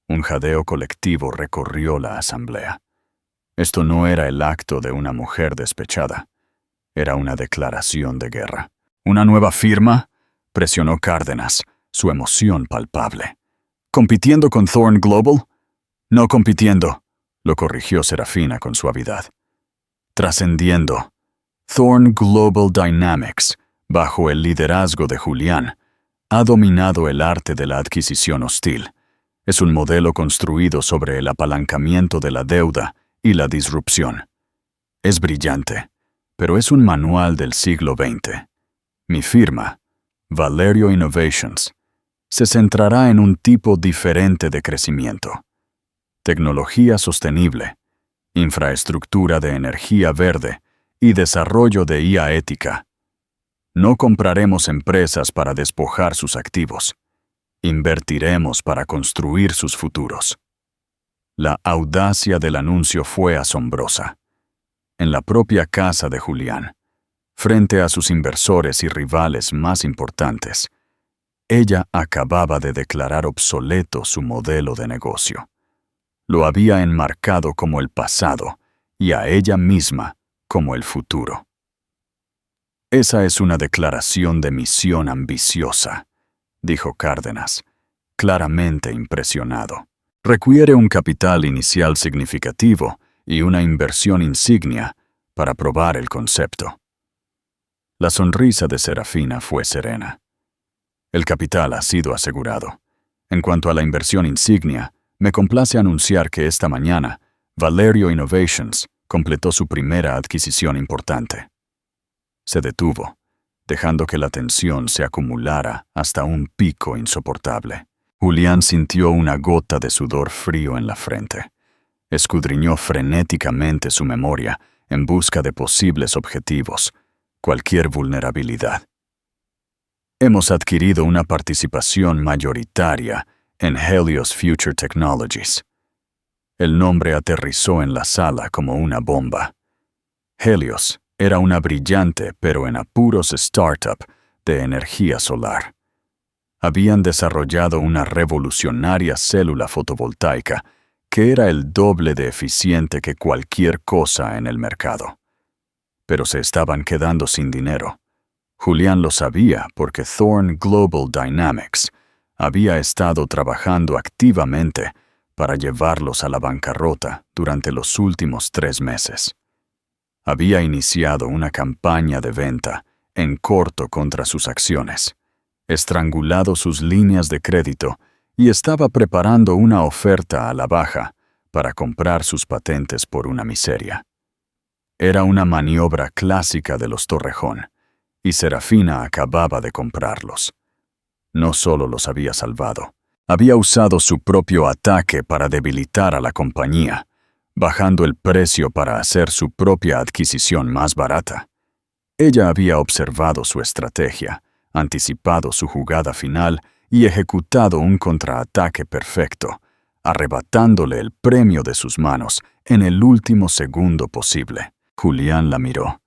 Un jadeo colectivo recorrió la asamblea. Esto no era el acto de una mujer despechada. Era una declaración de guerra. ¿Una nueva firma?, presionó Cárdenas, su emoción palpable. ¿Compitiendo con Thorn Global? No compitiendo, lo corrigió Serafina con suavidad. Trascendiendo. Thorn Global Dynamics, bajo el liderazgo de Julián, ha dominado el arte de la adquisición hostil. Es un modelo construido sobre el apalancamiento de la deuda y la disrupción. Es brillante, pero es un manual del siglo XX. Mi firma, Valerio Innovations, se centrará en un tipo diferente de crecimiento. Tecnología sostenible, infraestructura de energía verde y desarrollo de IA ética. No compraremos empresas para despojar sus activos. Invertiremos para construir sus futuros. La audacia del anuncio fue asombrosa. En la propia casa de Julián, frente a sus inversores y rivales más importantes, ella acababa de declarar obsoleto su modelo de negocio. Lo había enmarcado como el pasado y a ella misma como el futuro. Esa es una declaración de misión ambiciosa, dijo Cárdenas, claramente impresionado. Requiere un capital inicial significativo y una inversión insignia para probar el concepto. La sonrisa de Serafina fue serena. El capital ha sido asegurado. En cuanto a la inversión insignia, me complace anunciar que esta mañana, Valerio Innovations completó su primera adquisición importante. Se detuvo, dejando que la tensión se acumulara hasta un pico insoportable. Julián sintió una gota de sudor frío en la frente. Escudriñó frenéticamente su memoria en busca de posibles objetivos, cualquier vulnerabilidad. Hemos adquirido una participación mayoritaria en Helios Future Technologies. El nombre aterrizó en la sala como una bomba. Helios era una brillante pero en apuros startup de energía solar. Habían desarrollado una revolucionaria célula fotovoltaica que era el doble de eficiente que cualquier cosa en el mercado. Pero se estaban quedando sin dinero. Julián lo sabía porque Thorn Global Dynamics había estado trabajando activamente para llevarlos a la bancarrota durante los últimos 3 meses. Había iniciado una campaña de venta en corto contra sus acciones, estrangulado sus líneas de crédito y estaba preparando una oferta a la baja para comprar sus patentes por una miseria. Era una maniobra clásica de los Torrejón, y Serafina acababa de comprarlos. No solo los había salvado, había usado su propio ataque para debilitar a la compañía, bajando el precio para hacer su propia adquisición más barata. Ella había observado su estrategia, anticipado su jugada final y ejecutado un contraataque perfecto, arrebatándole el premio de sus manos en el último segundo posible. Julián la miró,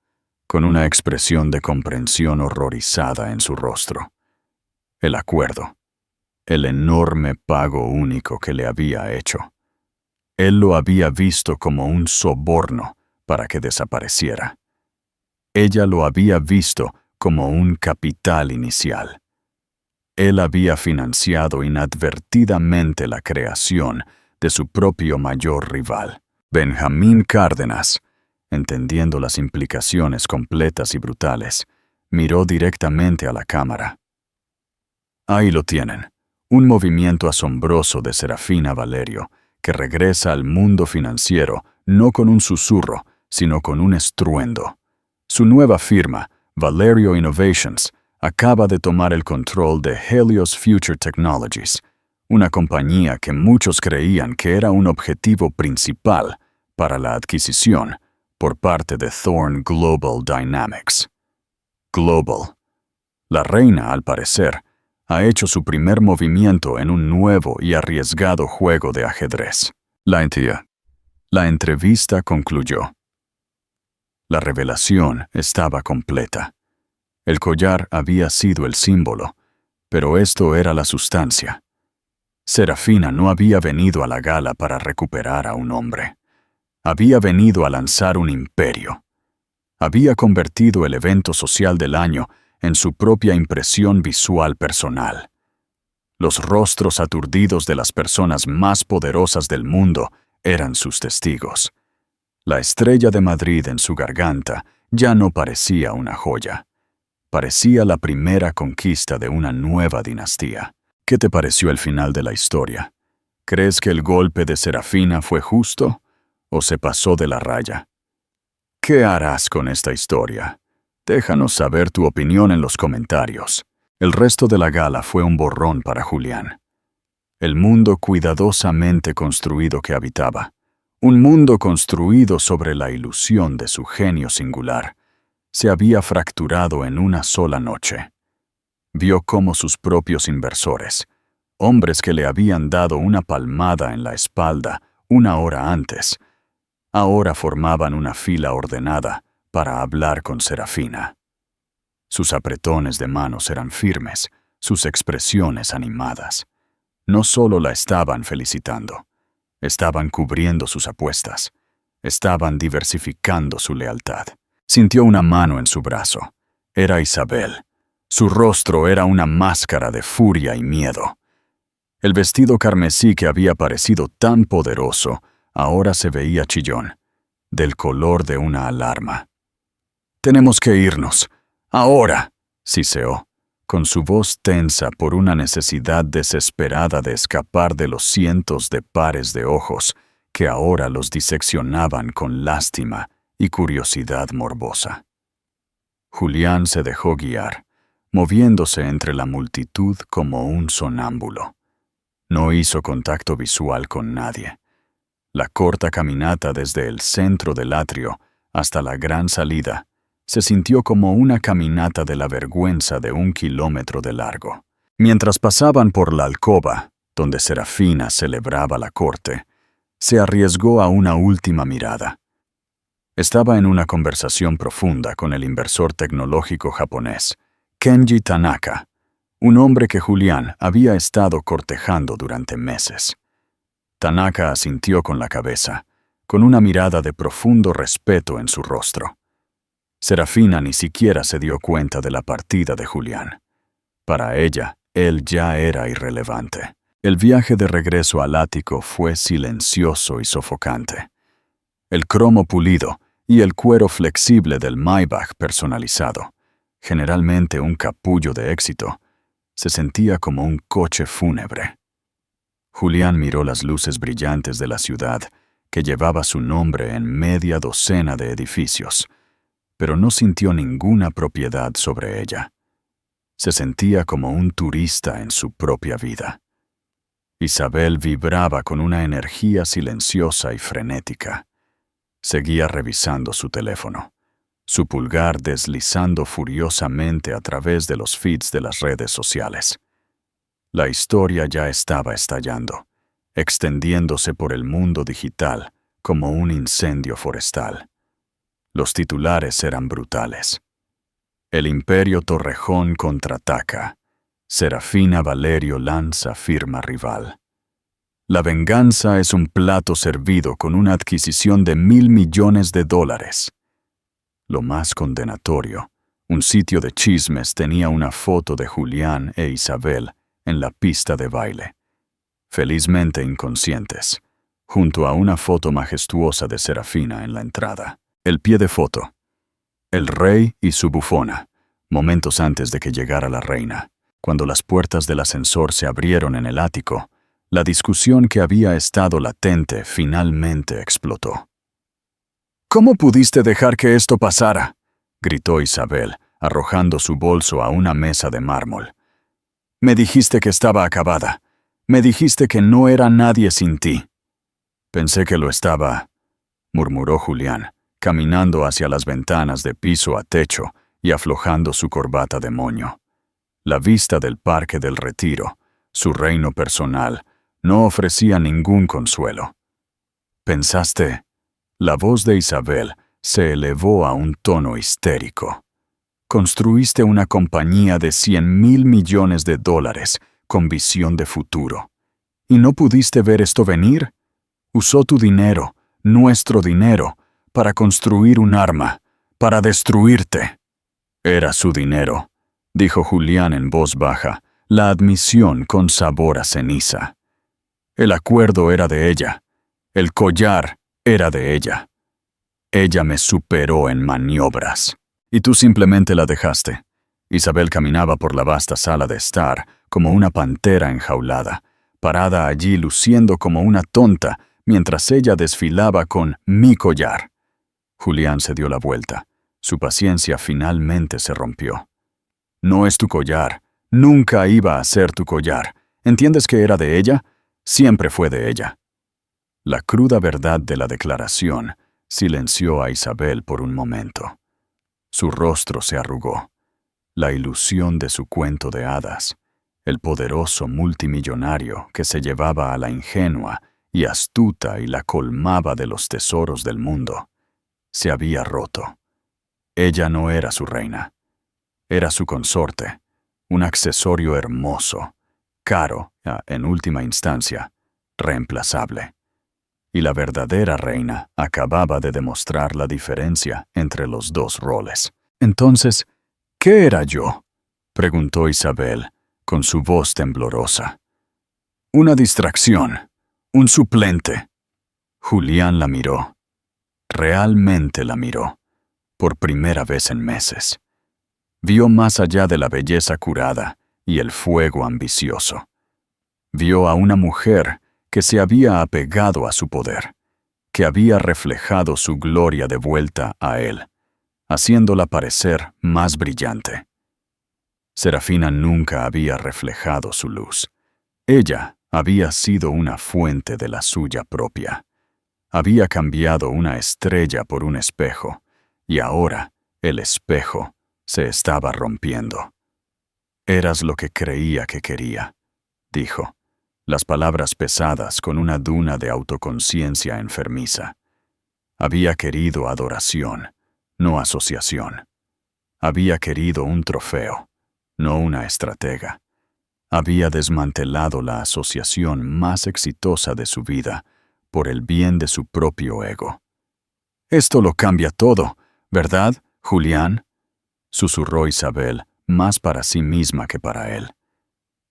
con una expresión de comprensión horrorizada en su rostro. El acuerdo, el enorme pago único que le había hecho. Él lo había visto como un soborno para que desapareciera. Ella lo había visto como un capital inicial. Él había financiado inadvertidamente la creación de su propio mayor rival. Benjamín Cárdenas, entendiendo las implicaciones completas y brutales, miró directamente a la cámara. Ahí lo tienen, un movimiento asombroso de Serafina Valerio, que regresa al mundo financiero no con un susurro, sino con un estruendo. Su nueva firma, Valerio Innovations, acaba de tomar el control de Helios Future Technologies, una compañía que muchos creían que era un objetivo principal para la adquisición por parte de Thorn Global Dynamics. Global. La reina, al parecer, ha hecho su primer movimiento en un nuevo y arriesgado juego de ajedrez. La entrevista concluyó. La revelación estaba completa. El collar había sido el símbolo, pero esto era la sustancia. Serafina no había venido a la gala para recuperar a un hombre. Había venido a lanzar un imperio. Había convertido el evento social del año en su propia impresión visual personal. Los rostros aturdidos de las personas más poderosas del mundo eran sus testigos. La estrella de Madrid en su garganta ya no parecía una joya. Parecía la primera conquista de una nueva dinastía. ¿Qué te pareció el final de la historia? ¿Crees que el golpe de Serafina fue justo o se pasó de la raya? ¿Qué harás con esta historia? Déjanos saber tu opinión en los comentarios. El resto de la gala fue un borrón para Julián. El mundo cuidadosamente construido que habitaba, un mundo construido sobre la ilusión de su genio singular, se había fracturado en una sola noche. Vio cómo sus propios inversores, hombres que le habían dado una palmada en la espalda una hora antes, ahora formaban una fila ordenada para hablar con Serafina. Sus apretones de manos eran firmes, sus expresiones animadas. No solo la estaban felicitando, estaban cubriendo sus apuestas, estaban diversificando su lealtad. Sintió una mano en su brazo. Era Isabel. Su rostro era una máscara de furia y miedo. El vestido carmesí que había parecido tan poderoso, ahora se veía chillón, del color de una alarma. «Tenemos que irnos. ¡Ahora!», siseó, con su voz tensa por una necesidad desesperada de escapar de los cientos de pares de ojos que ahora los diseccionaban con lástima y curiosidad morbosa. Julián se dejó guiar, moviéndose entre la multitud como un sonámbulo. No hizo contacto visual con nadie. La corta caminata desde el centro del atrio hasta la gran salida se sintió como una caminata de la vergüenza de 1 kilómetro de largo. Mientras pasaban por la alcoba, donde Serafina celebraba la corte, se arriesgó a una última mirada. Estaba en una conversación profunda con el inversor tecnológico japonés, Kenji Tanaka, un hombre que Julián había estado cortejando durante meses. Tanaka asintió con la cabeza, con una mirada de profundo respeto en su rostro. Serafina ni siquiera se dio cuenta de la partida de Julián. Para ella, él ya era irrelevante. El viaje de regreso al ático fue silencioso y sofocante. El cromo pulido y el cuero flexible del Maybach personalizado, generalmente un capullo de éxito, se sentía como un coche fúnebre. Julián miró las luces brillantes de la ciudad que llevaba su nombre en media docena de edificios, pero no sintió ninguna propiedad sobre ella. Se sentía como un turista en su propia vida. Isabel vibraba con una energía silenciosa y frenética. Seguía revisando su teléfono, su pulgar deslizando furiosamente a través de los feeds de las redes sociales. La historia ya estaba estallando, extendiéndose por el mundo digital como un incendio forestal. Los titulares eran brutales. El Imperio Torrejón contraataca. Serafina Valerio lanza firma rival. La venganza es un plato servido con una adquisición de $1.000 millones. Lo más condenatorio, un sitio de chismes tenía una foto de Julián e Isabel en la pista de baile, felizmente inconscientes, junto a una foto majestuosa de Serafina en la entrada. El pie de foto. El rey y su bufona, momentos antes de que llegara la reina. Cuando las puertas del ascensor se abrieron en el ático, la discusión que había estado latente finalmente explotó. «¿Cómo pudiste dejar que esto pasara?», gritó Isabel, arrojando su bolso a una mesa de mármol. «Me dijiste que estaba acabada. Me dijiste que no era nadie sin ti». «Pensé que lo estaba», murmuró Julián, caminando hacia las ventanas de piso a techo y aflojando su corbata de moño. La vista del Parque del Retiro, su reino personal, no ofrecía ningún consuelo. «¿Pensaste?». La voz de Isabel se elevó a un tono histérico. «Construiste una compañía de $100.000 millones con visión de futuro. ¿Y no pudiste ver esto venir? Usó tu dinero, nuestro dinero, para construir un arma, para destruirte. Era su dinero, dijo Julián en voz baja, la admisión con sabor a ceniza. El acuerdo era de ella. El collar era de ella. Ella me superó en maniobras. Y tú simplemente la dejaste. Isabel caminaba por la vasta sala de estar como una pantera enjaulada, parada allí luciendo como una tonta mientras ella desfilaba con mi collar. Julián se dio la vuelta. Su paciencia finalmente se rompió. No es tu collar. Nunca iba a ser tu collar. ¿Entiendes que era de ella? Siempre fue de ella. La cruda verdad de la declaración silenció a Isabel por un momento. Su rostro se arrugó. La ilusión de su cuento de hadas, el poderoso multimillonario que se llevaba a la ingenua y astuta y la colmaba de los tesoros del mundo, se había roto. Ella no era su reina. Era su consorte, un accesorio hermoso, caro, en última instancia, reemplazable. Y la verdadera reina acababa de demostrar la diferencia entre los dos roles. Entonces, ¿qué era yo?, preguntó Isabel, con su voz temblorosa. Una distracción, un suplente. Julián la miró. Realmente la miró, por primera vez en meses. Vio más allá de la belleza curada y el fuego ambicioso. Vio a una mujer que se había apegado a su poder, que había reflejado su gloria de vuelta a él, haciéndola parecer más brillante. Serafina nunca había reflejado su luz. Ella había sido una fuente de la suya propia. Había cambiado una estrella por un espejo, y ahora el espejo se estaba rompiendo. Eras lo que creía que quería, dijo, las palabras pesadas con una duna de autoconciencia enfermiza. Había querido adoración, no asociación. Había querido un trofeo, no una estratega. Había desmantelado la asociación más exitosa de su vida por el bien de su propio ego. Esto lo cambia todo, ¿verdad, Julián?, susurró Isabel, más para sí misma que para él.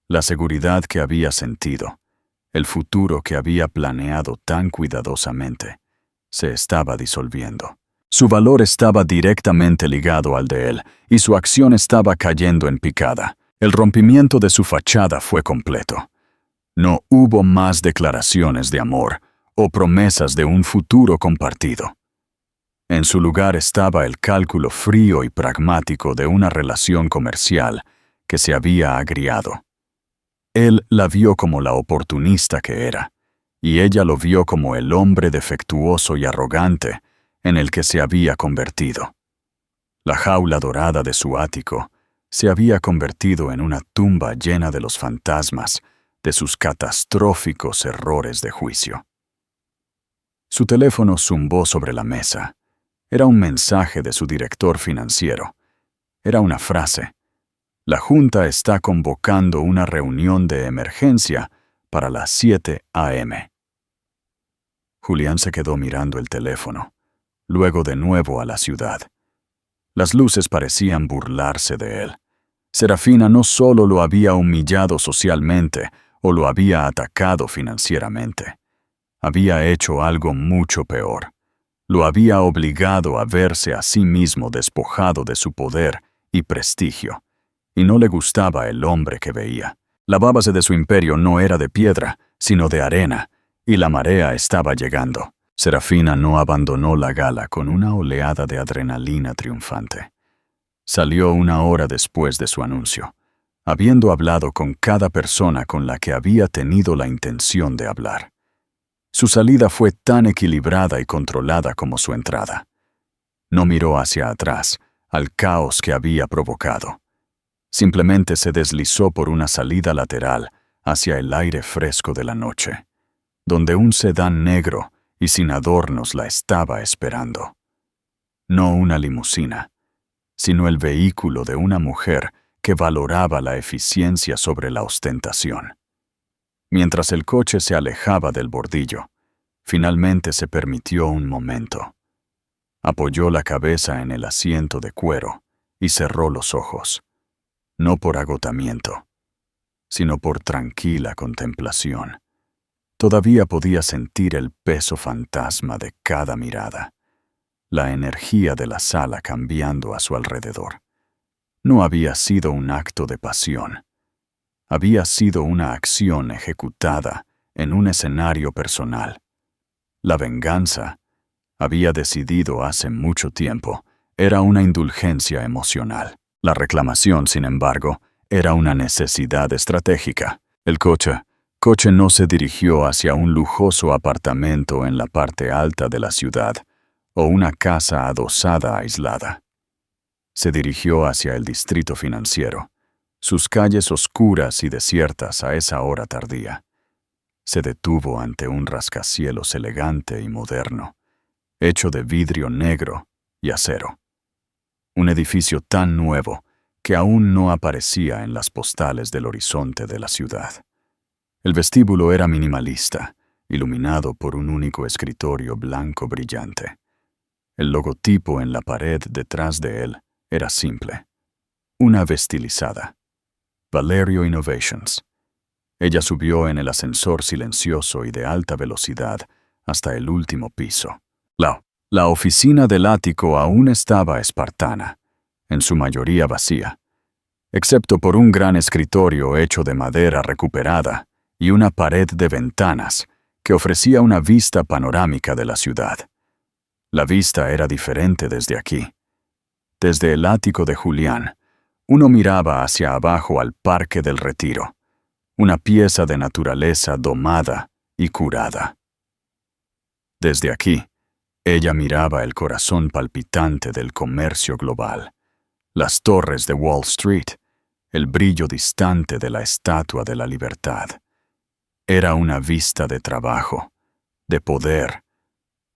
La seguridad que había sentido, el futuro que había planeado tan cuidadosamente, se estaba disolviendo. Su valor estaba directamente ligado al de él, y su acción estaba cayendo en picada. El rompimiento de su fachada fue completo. No hubo más declaraciones de amor o promesas de un futuro compartido. En su lugar estaba el cálculo frío y pragmático de una relación comercial que se había agriado. Él la vio como la oportunista que era, y ella lo vio como el hombre defectuoso y arrogante en el que se había convertido. La jaula dorada de su ático se había convertido en una tumba llena de los fantasmas de sus catastróficos errores de juicio. Su teléfono zumbó sobre la mesa. Era un mensaje de su director financiero. Era una frase. La Junta está convocando una reunión de emergencia para las 7 a.m. Julián se quedó mirando el teléfono, luego de nuevo a la ciudad. Las luces parecían burlarse de él. Serafina no solo lo había humillado socialmente o lo había atacado financieramente. Había hecho algo mucho peor. Lo había obligado a verse a sí mismo despojado de su poder y prestigio. Y no le gustaba el hombre que veía. La base de su imperio no era de piedra, sino de arena, y la marea estaba llegando. Serafina no abandonó la gala con una oleada de adrenalina triunfante. Salió 1 hora después de su anuncio, habiendo hablado con cada persona con la que había tenido la intención de hablar. Su salida fue tan equilibrada y controlada como su entrada. No miró hacia atrás, al caos que había provocado. Simplemente se deslizó por una salida lateral hacia el aire fresco de la noche, donde un sedán negro y sin adornos la estaba esperando. No una limusina, sino el vehículo de una mujer que valoraba la eficiencia sobre la ostentación. Mientras el coche se alejaba del bordillo, finalmente se permitió un momento. Apoyó la cabeza en el asiento de cuero y cerró los ojos, no por agotamiento, sino por tranquila contemplación. Todavía podía sentir el peso fantasma de cada mirada, la energía de la sala cambiando a su alrededor. No había sido un acto de pasión. Había sido una acción ejecutada en un escenario personal. La venganza, había decidido hace mucho tiempo, era una indulgencia emocional. La reclamación, sin embargo, era una necesidad estratégica. El coche no se dirigió hacia un lujoso apartamento en la parte alta de la ciudad o una casa adosada aislada. Se dirigió hacia el distrito financiero, sus calles oscuras y desiertas a esa hora tardía. Se detuvo ante un rascacielos elegante y moderno, hecho de vidrio negro y acero. Un edificio tan nuevo que aún no aparecía en las postales del horizonte de la ciudad. El vestíbulo era minimalista, iluminado por un único escritorio blanco brillante. El logotipo en la pared detrás de él era simple. Una ave estilizada. Valerio Innovations. Ella subió en el ascensor silencioso y de alta velocidad hasta el último piso. La oficina del ático aún estaba espartana, en su mayoría vacía, excepto por un gran escritorio hecho de madera recuperada y una pared de ventanas que ofrecía una vista panorámica de la ciudad. La vista era diferente desde aquí. Desde el ático de Julián, uno miraba hacia abajo al Parque del Retiro, una pieza de naturaleza domada y curada. Desde aquí, ella miraba el corazón palpitante del comercio global, las torres de Wall Street, el brillo distante de la Estatua de la Libertad. Era una vista de trabajo, de poder,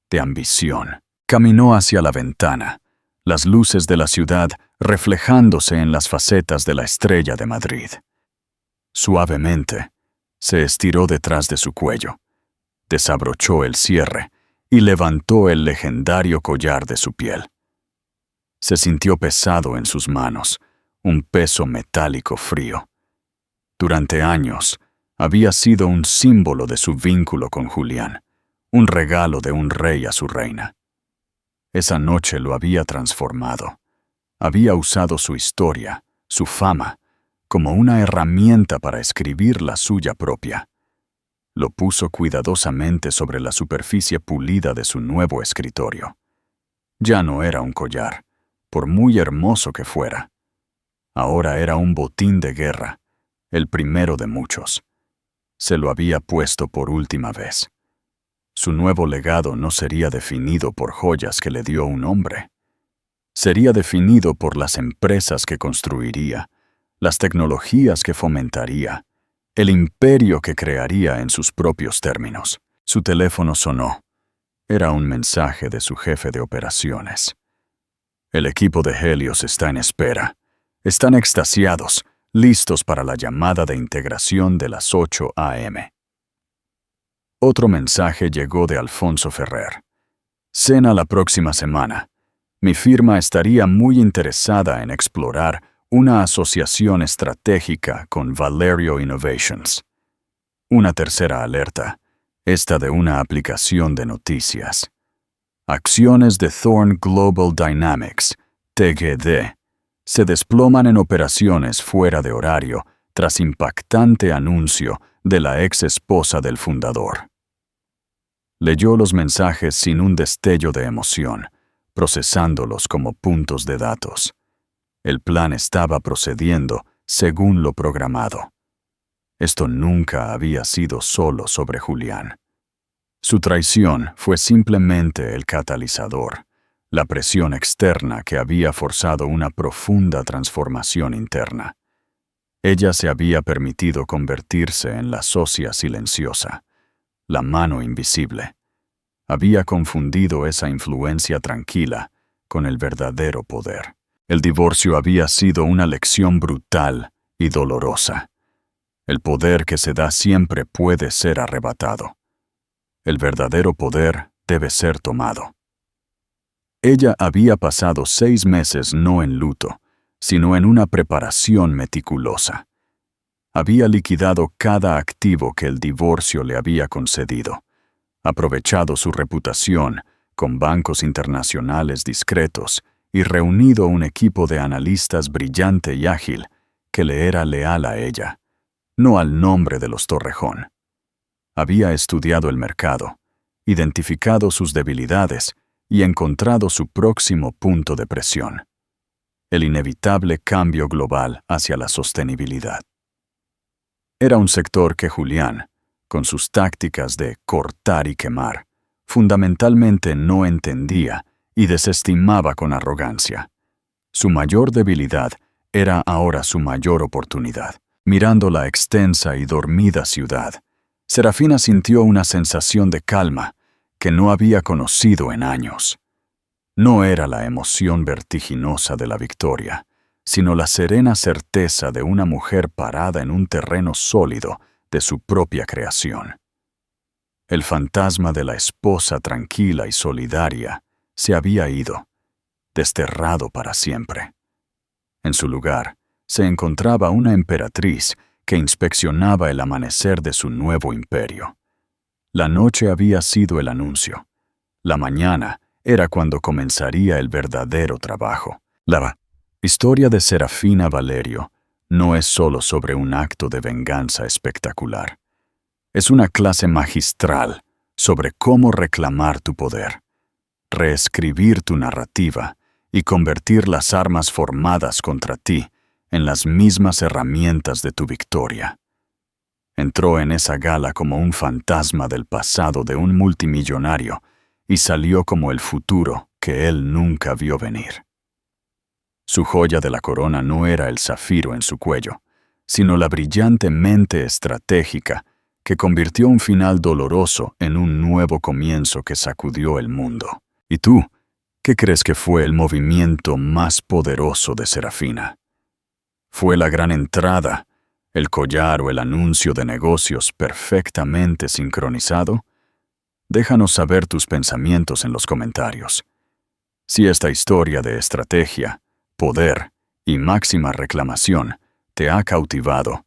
de ambición. Caminó hacia la ventana, las luces de la ciudad reflejándose en las facetas de la estrella de Madrid. Suavemente, se estiró detrás de su cuello, desabrochó el cierre y levantó el legendario collar de su piel. Se sintió pesado en sus manos, un peso metálico frío. Durante años, había sido un símbolo de su vínculo con Julián, un regalo de un rey a su reina. Esa noche lo había transformado. Había usado su historia, su fama, como una herramienta para escribir la suya propia. Lo puso cuidadosamente sobre la superficie pulida de su nuevo escritorio. Ya no era un collar, por muy hermoso que fuera. Ahora era un botín de guerra, el primero de muchos. Se lo había puesto por última vez. Su nuevo legado no sería definido por joyas que le dio un hombre. Sería definido por las empresas que construiría, las tecnologías que fomentaría, el imperio que crearía en sus propios términos. Su teléfono sonó. Era un mensaje de su jefe de operaciones. El equipo de Helios está en espera. Están extasiados, listos para la llamada de integración de las 8 a.m. Otro mensaje llegó de Alfonso Ferrer. Cena la próxima semana. Mi firma estaría muy interesada en explorar una asociación estratégica con Valerio Innovations. Una tercera alerta, esta de una aplicación de noticias. Acciones de Thorn Global Dynamics, TGD, se desploman en operaciones fuera de horario tras impactante anuncio de la ex esposa del fundador. Leyó los mensajes sin un destello de emoción, procesándolos como puntos de datos. El plan estaba procediendo según lo programado. Esto nunca había sido solo sobre Julián. Su traición fue simplemente el catalizador, la presión externa que había forzado una profunda transformación interna. Ella se había permitido convertirse en la socia silenciosa, la mano invisible. Había confundido esa influencia tranquila con el verdadero poder. El divorcio había sido una lección brutal y dolorosa. El poder que se da siempre puede ser arrebatado. El verdadero poder debe ser tomado. Ella había pasado 6 meses no en luto, sino en una preparación meticulosa. Había liquidado cada activo que el divorcio le había concedido, aprovechado su reputación con bancos internacionales discretos y reunido un equipo de analistas brillante y ágil que le era leal a ella, no al nombre de los Torrejón. Había estudiado el mercado, identificado sus debilidades y encontrado su próximo punto de presión: el inevitable cambio global hacia la sostenibilidad. Era un sector que Julián, con sus tácticas de cortar y quemar, fundamentalmente no entendía y desestimaba con arrogancia. Su mayor debilidad era ahora su mayor oportunidad. Mirando la extensa y dormida ciudad, Serafina sintió una sensación de calma que no había conocido en años. No era la emoción vertiginosa de la victoria, sino la serena certeza de una mujer parada en un terreno sólido de su propia creación. El fantasma de la esposa tranquila y solidaria se había ido, desterrado para siempre. En su lugar se encontraba una emperatriz que inspeccionaba el amanecer de su nuevo imperio. La noche había sido el anuncio. La mañana era cuando comenzaría el verdadero trabajo. La historia de Serafina Valerio no es solo sobre un acto de venganza espectacular. Es una clase magistral sobre cómo reclamar tu poder, reescribir tu narrativa y convertir las armas formadas contra ti en las mismas herramientas de tu victoria. Entró en esa gala como un fantasma del pasado de un multimillonario y salió como el futuro que él nunca vio venir. Su joya de la corona no era el zafiro en su cuello, sino la brillante mente estratégica que convirtió un final doloroso en un nuevo comienzo que sacudió el mundo. ¿Y tú? ¿Qué crees que fue el movimiento más poderoso de Serafina? ¿Fue la gran entrada, el collar o el anuncio de negocios perfectamente sincronizado? Déjanos saber tus pensamientos en los comentarios. Si esta historia de estrategia, poder y máxima reclamación te ha cautivado,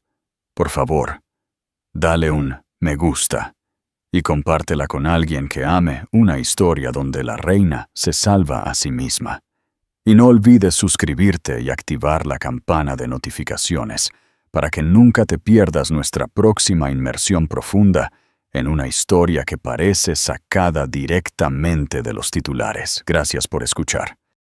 por favor, dale un me gusta y compártela con alguien que ame una historia donde la reina se salva a sí misma. Y no olvides suscribirte y activar la campana de notificaciones para que nunca te pierdas nuestra próxima inmersión profunda en una historia que parece sacada directamente de los titulares. Gracias por escuchar.